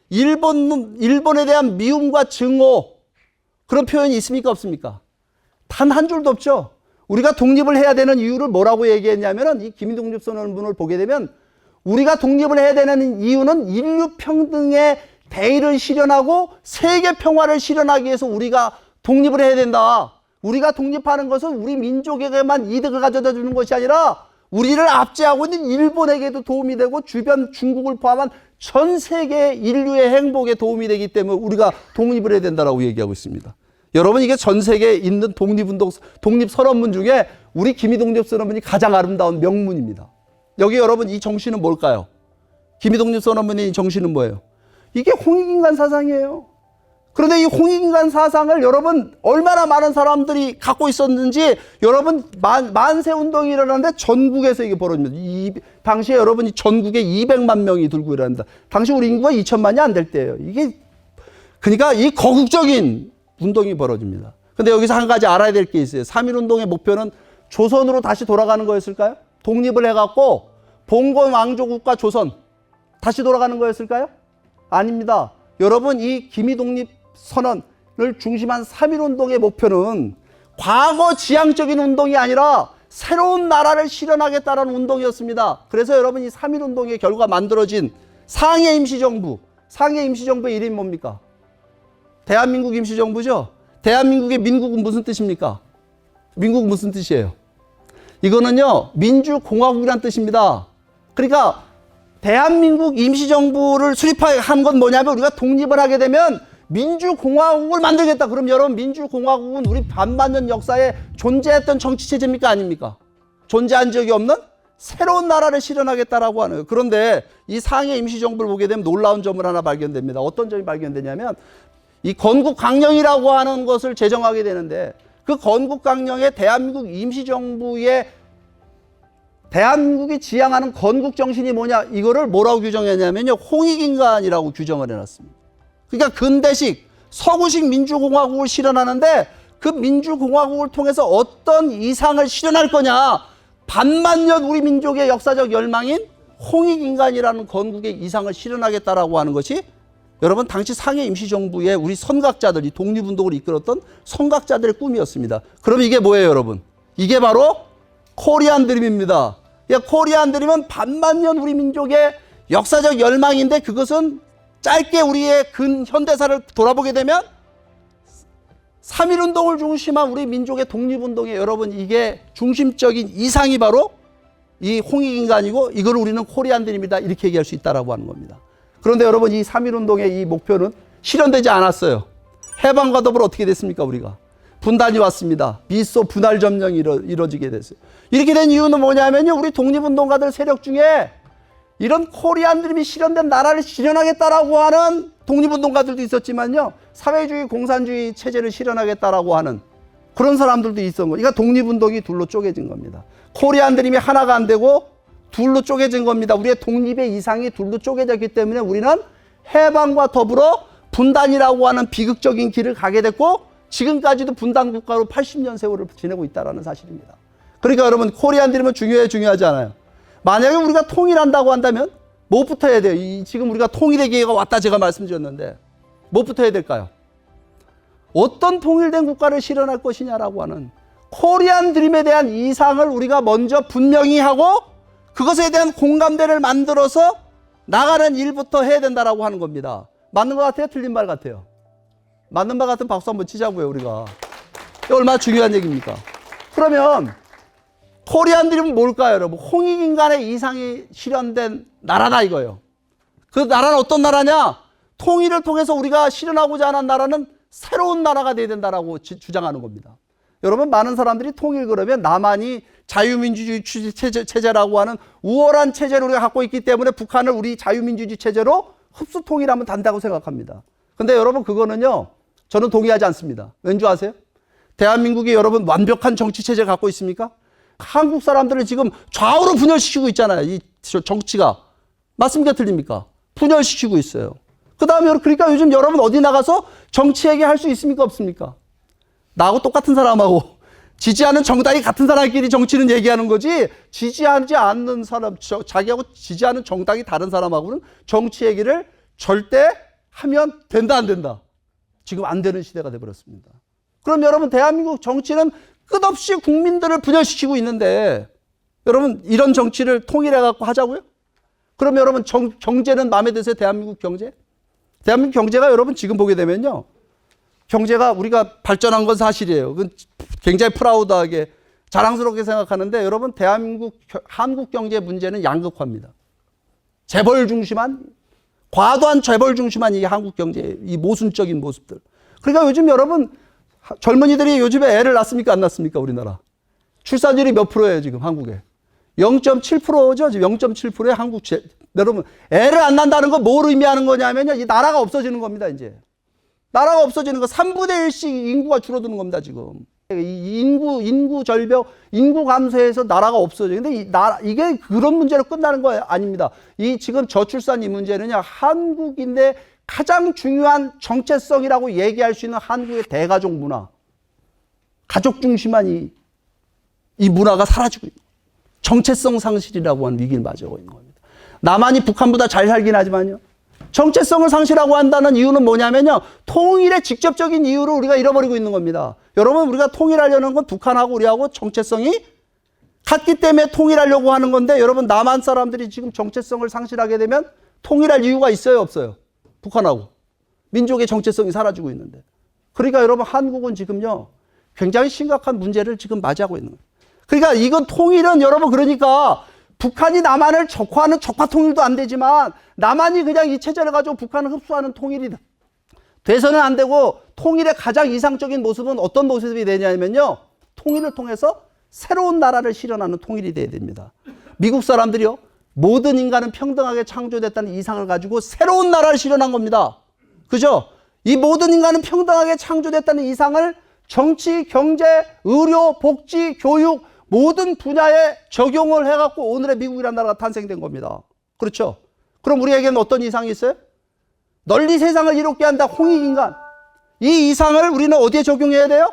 일본에 대한 미움과 증오 그런 표현이 있습니까? 없습니까? 단 한 줄도 없죠. 우리가 독립을 해야 되는 이유를 뭐라고 얘기했냐면은 이 김희독립선언문을 보게 되면 우리가 독립을 해야 되는 이유는 인류 평등의 대의를 실현하고 세계 평화를 실현하기 위해서 우리가 독립을 해야 된다. 우리가 독립하는 것은 우리 민족에게만 이득을 가져다 주는 것이 아니라 우리를 압제하고 있는 일본에게도 도움이 되고 주변 중국을 포함한 전 세계 인류의 행복에 도움이 되기 때문에 우리가 독립을 해야 된다라고 얘기하고 있습니다. 여러분 이게 전 세계에 있는 독립선언문 중에 우리 김희독립선언문이 가장 아름다운 명문입니다. 여기 여러분 이 정신은 뭘까요? 김희독립선언문의 이 정신은 뭐예요? 이게 홍익인간 사상이에요. 그런데 이 홍익인간 사상을 여러분 얼마나 많은 사람들이 갖고 있었는지 여러분 만세운동이 일어나는데 전국에서 이게 벌어집니다. 당시에 여러분 전국에 200만 명이 들고 일어납니다. 당시 우리 인구가 2천만이 안 될 때예요. 이게 그러니까 이 거국적인 운동이 벌어집니다. 근데 여기서 한 가지 알아야 될 게 있어요. 3.1운동의 목표는 조선으로 다시 돌아가는 거였을까요? 독립을 해갖고 봉건 왕조국가 조선 다시 돌아가는 거였을까요? 아닙니다. 여러분 이 김희독립 선언을 중심한 3.1운동의 목표는 과거 지향적인 운동이 아니라 새로운 나라를 실현하겠다는 운동이었습니다. 그래서 여러분 이 3.1운동의 결과 만들어진 상해 임시정부, 상해 임시정부의 이름이 뭡니까? 대한민국 임시정부죠. 대한민국의 민국은 무슨 뜻입니까? 민국은 무슨 뜻이에요? 이거는요 민주공화국이란 뜻입니다. 그러니까 대한민국 임시정부를 수립한 건 뭐냐면 우리가 독립을 하게 되면 민주공화국을 만들겠다. 그럼 여러분 민주공화국은 우리 반만년 역사에 존재했던 정치체제입니까? 아닙니까? 존재한 적이 없는 새로운 나라를 실현하겠다라고 하는 거예요. 그런데 이 상해 임시정부를 보게 되면 놀라운 점을 하나 발견됩니다. 어떤 점이 발견되냐면 이 건국강령이라고 하는 것을 제정하게 되는데 그 건국강령에 대한민국 임시정부의 대한민국이 지향하는 건국정신이 뭐냐 이거를 뭐라고 규정했냐면요 홍익인간이라고 규정을 해놨습니다. 그러니까 근대식 서구식 민주공화국을 실현하는데 그 민주공화국을 통해서 어떤 이상을 실현할 거냐 반만년 우리 민족의 역사적 열망인 홍익인간이라는 건국의 이상을 실현하겠다라고 하는 것이 여러분 당시 상해 임시정부의 우리 선각자들이 독립운동을 이끌었던 선각자들의 꿈이었습니다. 그럼 이게 뭐예요 여러분? 이게 바로 코리안 드림입니다. 코리안 드림은 반만년 우리 민족의 역사적 열망인데 그것은 짧게 우리의 근현대사를 돌아보게 되면 3.1운동을 중심한 우리 민족의 독립운동에 여러분 이게 중심적인 이상이 바로 이 홍익인간이고 이걸 우리는 코리안 드림이다 이렇게 얘기할 수 있다라고 하는 겁니다. 그런데 여러분 이 3.1운동의 이 목표는 실현되지 않았어요. 해방과 더불어 어떻게 됐습니까 우리가? 분단이 왔습니다. 미소 분할 점령이 이루어지게 됐어요. 이렇게 된 이유는 뭐냐면요. 우리 독립운동가들 세력 중에 이런 코리안 드림이 실현된 나라를 실현하겠다라고 하는 독립운동가들도 있었지만요. 사회주의 공산주의 체제를 실현하겠다라고 하는 그런 사람들도 있었던 거예요. 그러니까 독립운동이 둘로 쪼개진 겁니다. 코리안 드림이 하나가 안 되고 둘로 쪼개진 겁니다. 우리의 독립의 이상이 둘로 쪼개졌기 때문에 우리는 해방과 더불어 분단이라고 하는 비극적인 길을 가게 됐고 지금까지도 분단 국가로 80년 세월을 지내고 있다는 사실입니다. 그러니까 여러분 코리안들이면 중요하지 않아요. 만약에 우리가 통일한다고 한다면 뭐부터 해야 돼요? 지금 우리가 통일의 기회가 왔다 제가 말씀드렸는데 뭐부터 해야 될까요? 어떤 통일된 국가를 실현할 것이냐라고 하는 코리안 드림에 대한 이상을 우리가 먼저 분명히 하고 그것에 대한 공감대를 만들어서 나가는 일부터 해야 된다라고 하는 겁니다. 맞는 것 같아요? 틀린 말 같아요? 맞는 말 같은 박수 한번 치자고요, 우리가. 이게 얼마나 중요한 얘기입니까? 그러면 코리안 드림은 뭘까요, 여러분? 홍익인간의 이상이 실현된 나라다 이거예요. 그 나라는 어떤 나라냐? 통일을 통해서 우리가 실현하고자 하는 나라는 새로운 나라가 돼야 된다라고 주장하는 겁니다. 여러분 많은 사람들이 통일 그러면 남한이 자유민주주의 체제라고 하는 우월한 체제를 우리가 갖고 있기 때문에 북한을 우리 자유민주주의 체제로 흡수 통일하면 된다고 생각합니다. 근데 여러분 그거는요 저는 동의하지 않습니다. 왠지 아세요? 대한민국이 여러분 완벽한 정치 체제를 갖고 있습니까? 한국 사람들을 지금 좌우로 분열시키고 있잖아요. 이 정치가. 맞습니까? 틀립니까? 분열시키고 있어요. 그 다음에 그러니까 요즘 여러분 어디 나가서 정치 얘기할 수 있습니까? 없습니까? 나하고 똑같은 사람하고 지지하는 정당이 같은 사람끼리 정치는 얘기하는 거지 지지하지 않는 사람, 자기하고 지지하는 정당이 다른 사람하고는 정치 얘기를 절대 하면 된다 안 된다. 지금 안 되는 시대가 돼버렸습니다. 그럼 여러분 대한민국 정치는 끝없이 국민들을 분열시키고 있는데 여러분 이런 정치를 통일해갖고 하자고요? 그럼 여러분 경제는 마음에 드세요? 대한민국 경제? 대한민국 경제가 여러분 지금 보게 되면요. 경제가 우리가 발전한 건 사실이에요. 굉장히 프라우드하게 자랑스럽게 생각하는데 여러분 대한민국 한국 경제 문제는 양극화입니다. 재벌 중심한 과도한 재벌 중심한 이 한국 경제의 이 모순적인 모습들. 그러니까 요즘 여러분 젊은이들이 요즘에 애를 낳습니까 안 낳습니까 우리나라? 출산율이 몇 프로예요 지금 한국에? 0.7%죠. 지금 0.7%의 한국 여러분 애를 안 낳는다는 건 뭘 의미하는 거냐면요. 이 나라가 없어지는 겁니다 이제. 나라가 없어지는 거 3분의 1씩 인구가 줄어드는 겁니다, 지금. 인구 절벽, 인구 감소해서 나라가 없어져요. 근데 이게 그런 문제로 끝나는 거 아닙니다. 이 지금 저출산 이 문제는요, 한국인의 가장 중요한 정체성이라고 얘기할 수 있는 한국의 대가족 문화. 가족 중심한 이 문화가 사라지고 있는 거예요. 정체성 상실이라고 하는 위기를 맞이하고 있는 겁니다. 남한이 북한보다 잘 살긴 하지만요. 정체성을 상실하고 한다는 이유는 뭐냐면요. 통일의 직접적인 이유를 우리가 잃어버리고 있는 겁니다. 여러분 우리가 통일하려는 건 북한하고 우리하고 정체성이 같기 때문에 통일하려고 하는 건데 여러분 남한 사람들이 지금 정체성을 상실하게 되면 통일할 이유가 있어요 없어요? 북한하고. 민족의 정체성이 사라지고 있는데. 그러니까 여러분 한국은 지금요. 굉장히 심각한 문제를 지금 맞이하고 있는 거예요. 그러니까 이건 통일은 여러분 그러니까 북한이 남한을 적화하는 적화 통일도 안 되지만 남한이 그냥 이 체제를 가지고 북한을 흡수하는 통일이 돼서는 안 되고 통일의 가장 이상적인 모습은 어떤 모습이 되냐면요. 통일을 통해서 새로운 나라를 실현하는 통일이 돼야 됩니다. 미국 사람들이요. 모든 인간은 평등하게 창조됐다는 이상을 가지고 새로운 나라를 실현한 겁니다. 그죠? 이 모든 인간은 평등하게 창조됐다는 이상을 정치, 경제, 의료, 복지, 교육 모든 분야에 적용을 해갖고 오늘의 미국이라는 나라가 탄생된 겁니다. 그렇죠? 그럼 우리에게는 어떤 이상이 있어요? 널리 세상을 이롭게 한다. 홍익인간. 이 이상을 우리는 어디에 적용해야 돼요?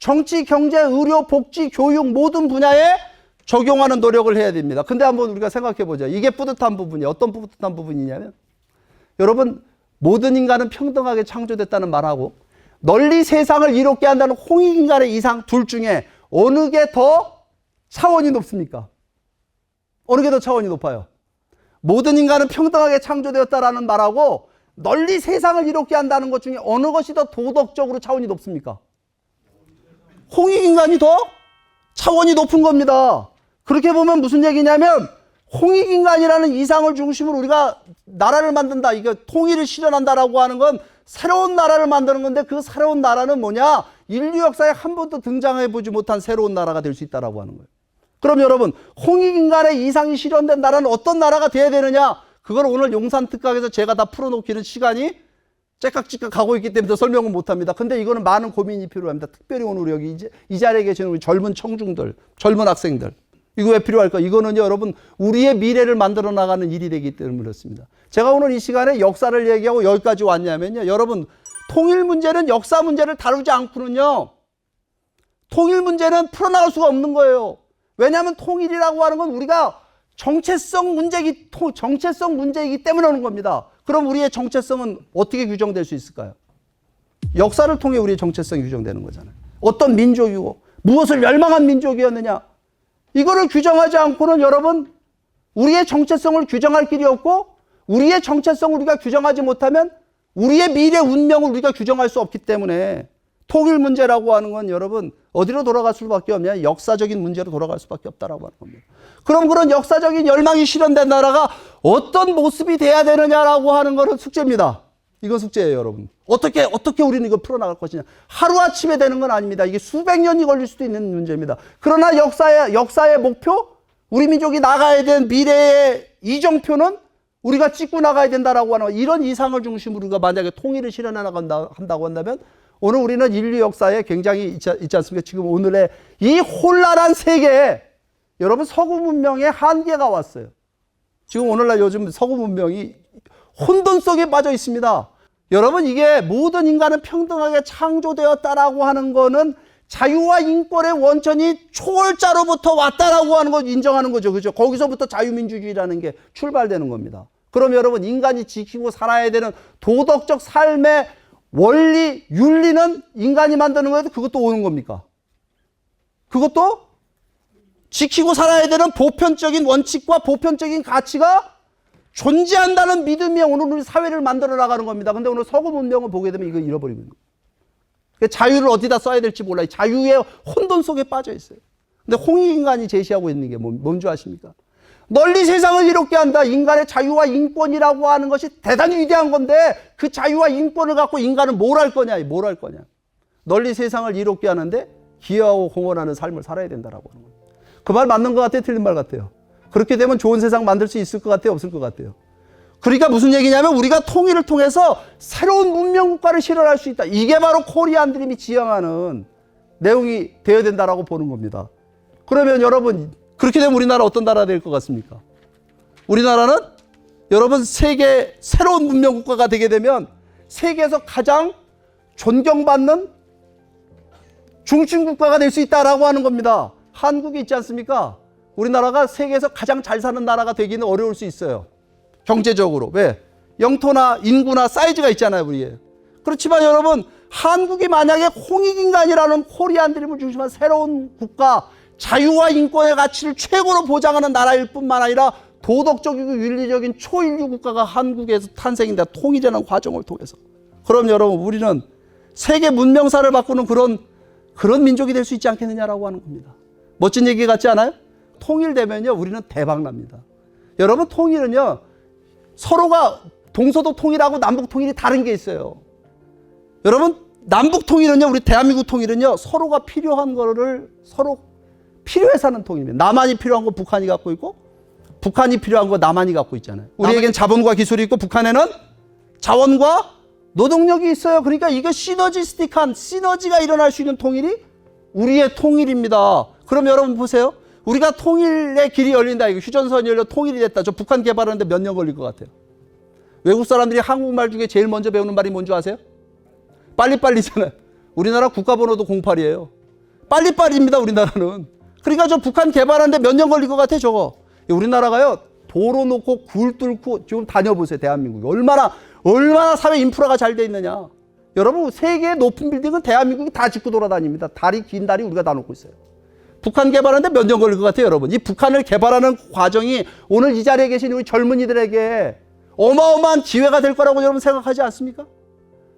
정치, 경제, 의료, 복지, 교육 모든 분야에 적용하는 노력을 해야 됩니다. 근데 한번 우리가 생각해 보자. 이게 뿌듯한 부분이 어떤 뿌듯한 부분이냐면 여러분 모든 인간은 평등하게 창조됐다는 말하고 널리 세상을 이롭게 한다는 홍익인간의 이상 둘 중에 어느 게 더 차원이 높습니까? 어느 게 더 차원이 높아요? 모든 인간은 평등하게 창조되었다라는 말하고 널리 세상을 이롭게 한다는 것 중에 어느 것이 더 도덕적으로 차원이 높습니까? 홍익인간이 더 차원이 높은 겁니다. 그렇게 보면 무슨 얘기냐면 홍익인간이라는 이상을 중심으로 우리가 나라를 만든다. 이거 통일을 실현한다라고 하는 건 새로운 나라를 만드는 건데 그 새로운 나라는 뭐냐? 인류 역사에 한 번도 등장해 보지 못한 새로운 나라가 될 수 있다라고 하는 거예요. 그럼 여러분 홍익인간의 이상이 실현된 나라는 어떤 나라가 돼야 되느냐? 그걸 오늘 용산특강에서 제가 다 풀어놓기는 시간이 째깍째깍 가고 있기 때문에 설명은 못합니다. 근데 이거는 많은 고민이 필요합니다. 특별히 오늘 여기 이 자리에 계시는 우리 젊은 청중들, 젊은 학생들 이거 왜 필요할까? 이거는 여러분 우리의 미래를 만들어 나가는 일이 되기 때문에 그렇습니다. 제가 오늘 이 시간에 역사를 얘기하고 여기까지 왔냐면요. 여러분 통일 문제는 역사 문제를 다루지 않고는요. 통일 문제는 풀어나갈 수가 없는 거예요. 왜냐하면 통일이라고 하는 건 우리가 정체성 문제이기 때문에 오는 겁니다. 그럼 우리의 정체성은 어떻게 규정될 수 있을까요? 역사를 통해 우리의 정체성이 규정되는 거잖아요. 어떤 민족이고 무엇을 멸망한 민족이었느냐. 이거를 규정하지 않고는 여러분 우리의 정체성을 규정할 길이 없고 우리의 정체성을 우리가 규정하지 못하면 우리의 미래 운명을 우리가 규정할 수 없기 때문에 통일 문제라고 하는 건 여러분 어디로 돌아갈 수밖에 없냐? 역사적인 문제로 돌아갈 수밖에 없다라고 하는 겁니다. 그럼 그런 역사적인 열망이 실현된 나라가 어떤 모습이 돼야 되느냐라고 하는 것은 숙제입니다. 이건 숙제예요, 여러분. 어떻게 우리는 이거 풀어나갈 것이냐. 하루아침에 되는 건 아닙니다. 이게 수백 년이 걸릴 수도 있는 문제입니다. 그러나 역사의 목표, 우리 민족이 나가야 되는 미래의 이정표는 우리가 찍고 나가야 된다라고 하는 이런 이상을 중심으로 우리가 만약에 통일을 실현해 나간다고 한다면 오늘 우리는 인류 역사에 굉장히 있지 않습니까? 지금 오늘의 이 혼란한 세계에 여러분 서구 문명의 한계가 왔어요. 지금 오늘날 요즘 서구 문명이 혼돈 속에 빠져 있습니다. 여러분 이게 모든 인간은 평등하게 창조되었다라고 하는 거는 자유와 인권의 원천이 초월자로부터 왔다라고 하는 걸 인정하는 거죠. 그죠? 거기서부터 자유민주주의라는 게 출발되는 겁니다. 그럼 여러분 인간이 지키고 살아야 되는 도덕적 삶의 원리, 윤리는 인간이 만드는 거에도 그것도 오는 겁니까? 그것도 지키고 살아야 되는 보편적인 원칙과 보편적인 가치가 존재한다는 믿음이 오늘 우리 사회를 만들어 나가는 겁니다. 근데 오늘 서구 문명을 보게 되면 이거 잃어버리고 있는 거예요. 자유를 어디다 써야 될지 몰라요. 자유의 혼돈 속에 빠져 있어요. 근데 홍익인간이 제시하고 있는 게 뭔지 아십니까? 널리 세상을 이롭게 한다. 인간의 자유와 인권이라고 하는 것이 대단히 위대한 건데 그 자유와 인권을 갖고 인간은 뭘 할 거냐? 널리 세상을 이롭게 하는데 기여하고 공헌하는 삶을 살아야 된다라고 하는 거예요. 그 말 맞는 것 같아요? 틀린 말 같아요? 그렇게 되면 좋은 세상 만들 수 있을 것 같아요? 없을 것 같아요? 그러니까 무슨 얘기냐면 우리가 통일을 통해서 새로운 문명 국가를 실현할 수 있다. 이게 바로 코리안 드림이 지향하는 내용이 되어야 된다라고 보는 겁니다. 그러면 여러분 그렇게 되면 우리나라 어떤 나라 될 것 같습니까? 우리나라는 여러분 세계 새로운 문명 국가가 되게 되면 세계에서 가장 존경받는 중심 국가가 될 수 있다라고 하는 겁니다. 한국이 있지 않습니까? 우리나라가 세계에서 가장 잘 사는 나라가 되기는 어려울 수 있어요. 경제적으로. 왜? 영토나 인구나 사이즈가 있잖아요, 우리에. 그렇지만 여러분, 한국이 만약에 홍익인간이라는 코리안 드림을 중심한 새로운 국가, 자유와 인권의 가치를 최고로 보장하는 나라일 뿐만 아니라 도덕적이고 윤리적인 초인류 국가가 한국에서 탄생인다. 통일이라는 과정을 통해서. 그럼 여러분, 우리는 세계 문명사를 바꾸는 그런 민족이 될 수 있지 않겠느냐라고 하는 겁니다. 멋진 얘기 같지 않아요? 통일되면요, 우리는 대박납니다. 여러분, 통일은요, 서로가 동서도 통일하고 남북 통일이 다른 게 있어요. 여러분, 남북 통일은요, 우리 대한민국 통일은요, 서로가 필요한 거를 서로 필요해서 하는 통일입니다. 남한이 필요한 거 북한이 갖고 있고, 북한이 필요한 거 남한이 갖고 있잖아요. 우리에겐 자본과 기술이 있고, 북한에는 자원과 노동력이 있어요. 그러니까 이거 시너지가 일어날 수 있는 통일이 우리의 통일입니다. 그럼 여러분 보세요. 우리가 통일의 길이 열린다. 이거 휴전선이 열려 통일이 됐다. 저 북한 개발하는데 몇 년 걸릴 것 같아요? 외국 사람들이 한국말 중에 제일 먼저 배우는 말이 뭔지 아세요? 빨리빨리잖아요. 우리나라 국가번호도 08이에요. 빨리빨리입니다, 우리나라는. 그러니까 저 북한 개발하는데 몇 년 걸릴 것 같아요, 저거? 우리나라가요, 도로 놓고 굴 뚫고 지금 다녀보세요, 대한민국이. 얼마나 사회 인프라가 잘 돼 있느냐. 여러분, 세계의 높은 빌딩은 대한민국이 다 짚고 돌아다닙니다. 긴 다리 우리가 다 놓고 있어요. 북한 개발하는데 몇 년 걸릴 것 같아요, 여러분? 이 북한을 개발하는 과정이 오늘 이 자리에 계신 우리 젊은이들에게 어마어마한 기회가 될 거라고 여러분 생각하지 않습니까?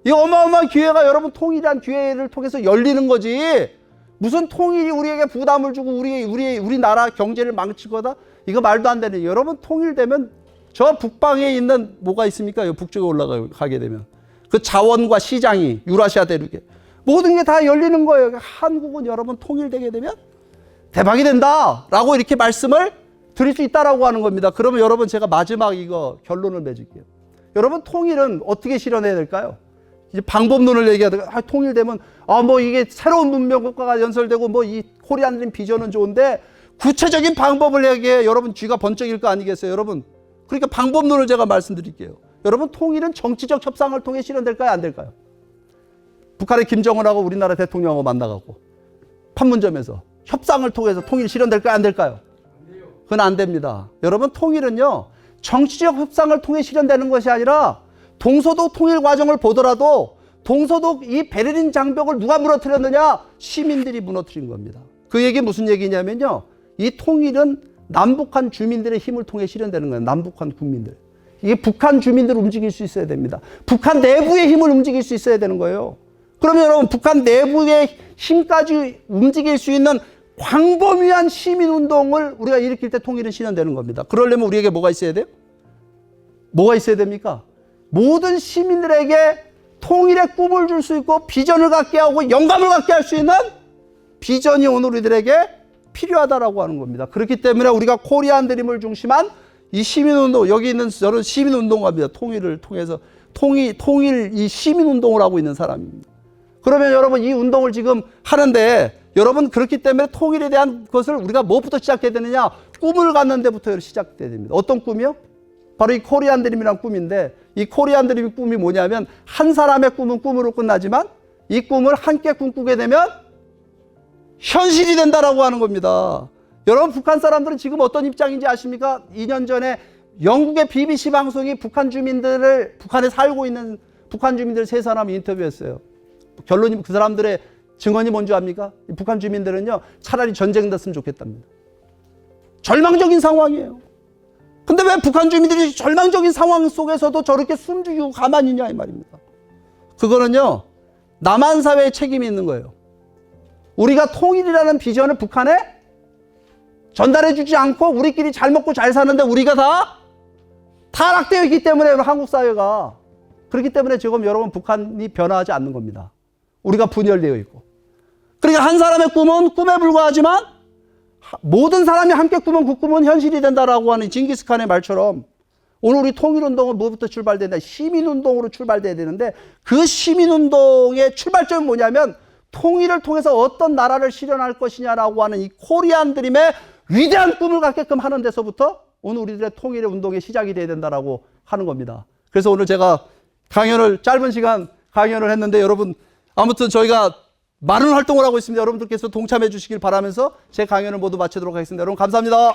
이 어마어마한 기회가 여러분 통일한 기회를 통해서 열리는 거지. 무슨 통일이 우리에게 부담을 주고 우리나라 경제를 망칠 거다? 이거 말도 안 되는. 여러분, 통일되면 저 북방에 있는 뭐가 있습니까? 북쪽에 올라가게 되면 그 자원과 시장이 유라시아 대륙에 모든 게 다 열리는 거예요. 한국은 여러분 통일되게 되면 대박이 된다라고 이렇게 말씀을 드릴 수 있다라고 하는 겁니다. 그러면 여러분, 제가 마지막 이거 결론을 맺을게요. 여러분, 통일은 어떻게 실현해야 될까요? 이제 방법론을 얘기하다가 통일되면 뭐 이게 새로운 문명 국가가 연설되고 뭐 이 코리안 드림 비전은 좋은데 구체적인 방법을 얘기해 여러분 쥐가 번쩍일 거 아니겠어요, 여러분? 그러니까 방법론을 제가 말씀드릴게요. 여러분, 통일은 정치적 협상을 통해 실현될까요, 안 될까요? 북한의 김정은하고 우리나라 대통령하고 만나가고 판문점에서 협상을 통해서 통일 실현될까요, 안 될까요? 그건 안 됩니다. 여러분, 통일은요, 정치적 협상을 통해 실현되는 것이 아니라 동서독 통일 과정을 보더라도 동서독 이 베를린 장벽을 누가 무너뜨렸느냐? 시민들이 무너뜨린 겁니다. 그 얘기 무슨 얘기냐면요, 이 통일은 남북한 주민들의 힘을 통해 실현되는 거예요. 남북한 국민들. 이게 북한 주민들을 움직일 수 있어야 됩니다. 북한 내부의 힘을 움직일 수 있어야 되는 거예요. 그러면 여러분, 북한 내부의 힘까지 움직일 수 있는 광범위한 시민운동을 우리가 일으킬 때 통일은 실현되는 겁니다. 그러려면 우리에게 뭐가 있어야 돼요? 뭐가 있어야 됩니까? 모든 시민들에게 통일의 꿈을 줄 수 있고 비전을 갖게 하고 영감을 갖게 할 수 있는 비전이 오늘 우리들에게 필요하다라고 하는 겁니다. 그렇기 때문에 우리가 코리안 드림을 중심한 이 시민운동, 여기 있는 저는 시민운동가입니다. 통일을 통해서 통일 이 시민운동을 하고 있는 사람입니다. 그러면 여러분, 이 운동을 지금 하는데 여러분, 그렇기 때문에 통일에 대한 것을 우리가 무엇부터 시작해야 되느냐? 꿈을 갖는 데부터 시작돼야 됩니다. 어떤 꿈이요? 바로 이 코리안 드림이라는 꿈인데, 이 코리안 드림의 꿈이 뭐냐면, 한 사람의 꿈은 꿈으로 끝나지만 이 꿈을 함께 꿈꾸게 되면 현실이 된다라고 하는 겁니다. 여러분, 북한 사람들은 지금 어떤 입장인지 아십니까? 2년 전에 영국의 BBC 방송이 북한에 살고 있는 북한 주민들 3사람을 인터뷰했어요. 결론이, 그 사람들의 증언이 뭔지 압니까? 북한 주민들은요, 차라리 전쟁 됐으면 좋겠답니다. 절망적인 상황이에요. 근데 왜 북한 주민들이 절망적인 상황 속에서도 저렇게 숨죽이고 가만히 있냐, 이 말입니다. 그거는요, 남한 사회에 책임이 있는 거예요. 우리가 통일이라는 비전을 북한에 전달해주지 않고 우리끼리 잘 먹고 잘 사는데 우리가 다 타락되어 있기 때문에 한국 사회가, 그렇기 때문에 지금 여러분, 북한이 변화하지 않는 겁니다. 우리가 분열되어 있고. 그러니까 한 사람의 꿈은 꿈에 불과하지만 모든 사람이 함께 꾸면 그 꿈은 현실이 된다라고 하는 징기스칸의 말처럼 오늘 우리 통일운동은 뭐부터 출발된다? 시민운동으로 출발돼야 되는데, 그 시민운동의 출발점은 뭐냐면 통일을 통해서 어떤 나라를 실현할 것이냐라고 하는 이 코리안 드림의 위대한 꿈을 갖게끔 하는 데서부터 오늘 우리들의 통일의 운동의 시작이 돼야 된다라고 하는 겁니다. 그래서 오늘 제가 짧은 시간 강연을 했는데, 여러분, 아무튼 저희가 많은 활동을 하고 있습니다. 여러분들께서 동참해 주시길 바라면서 제 강연을 모두 마치도록 하겠습니다. 여러분, 감사합니다.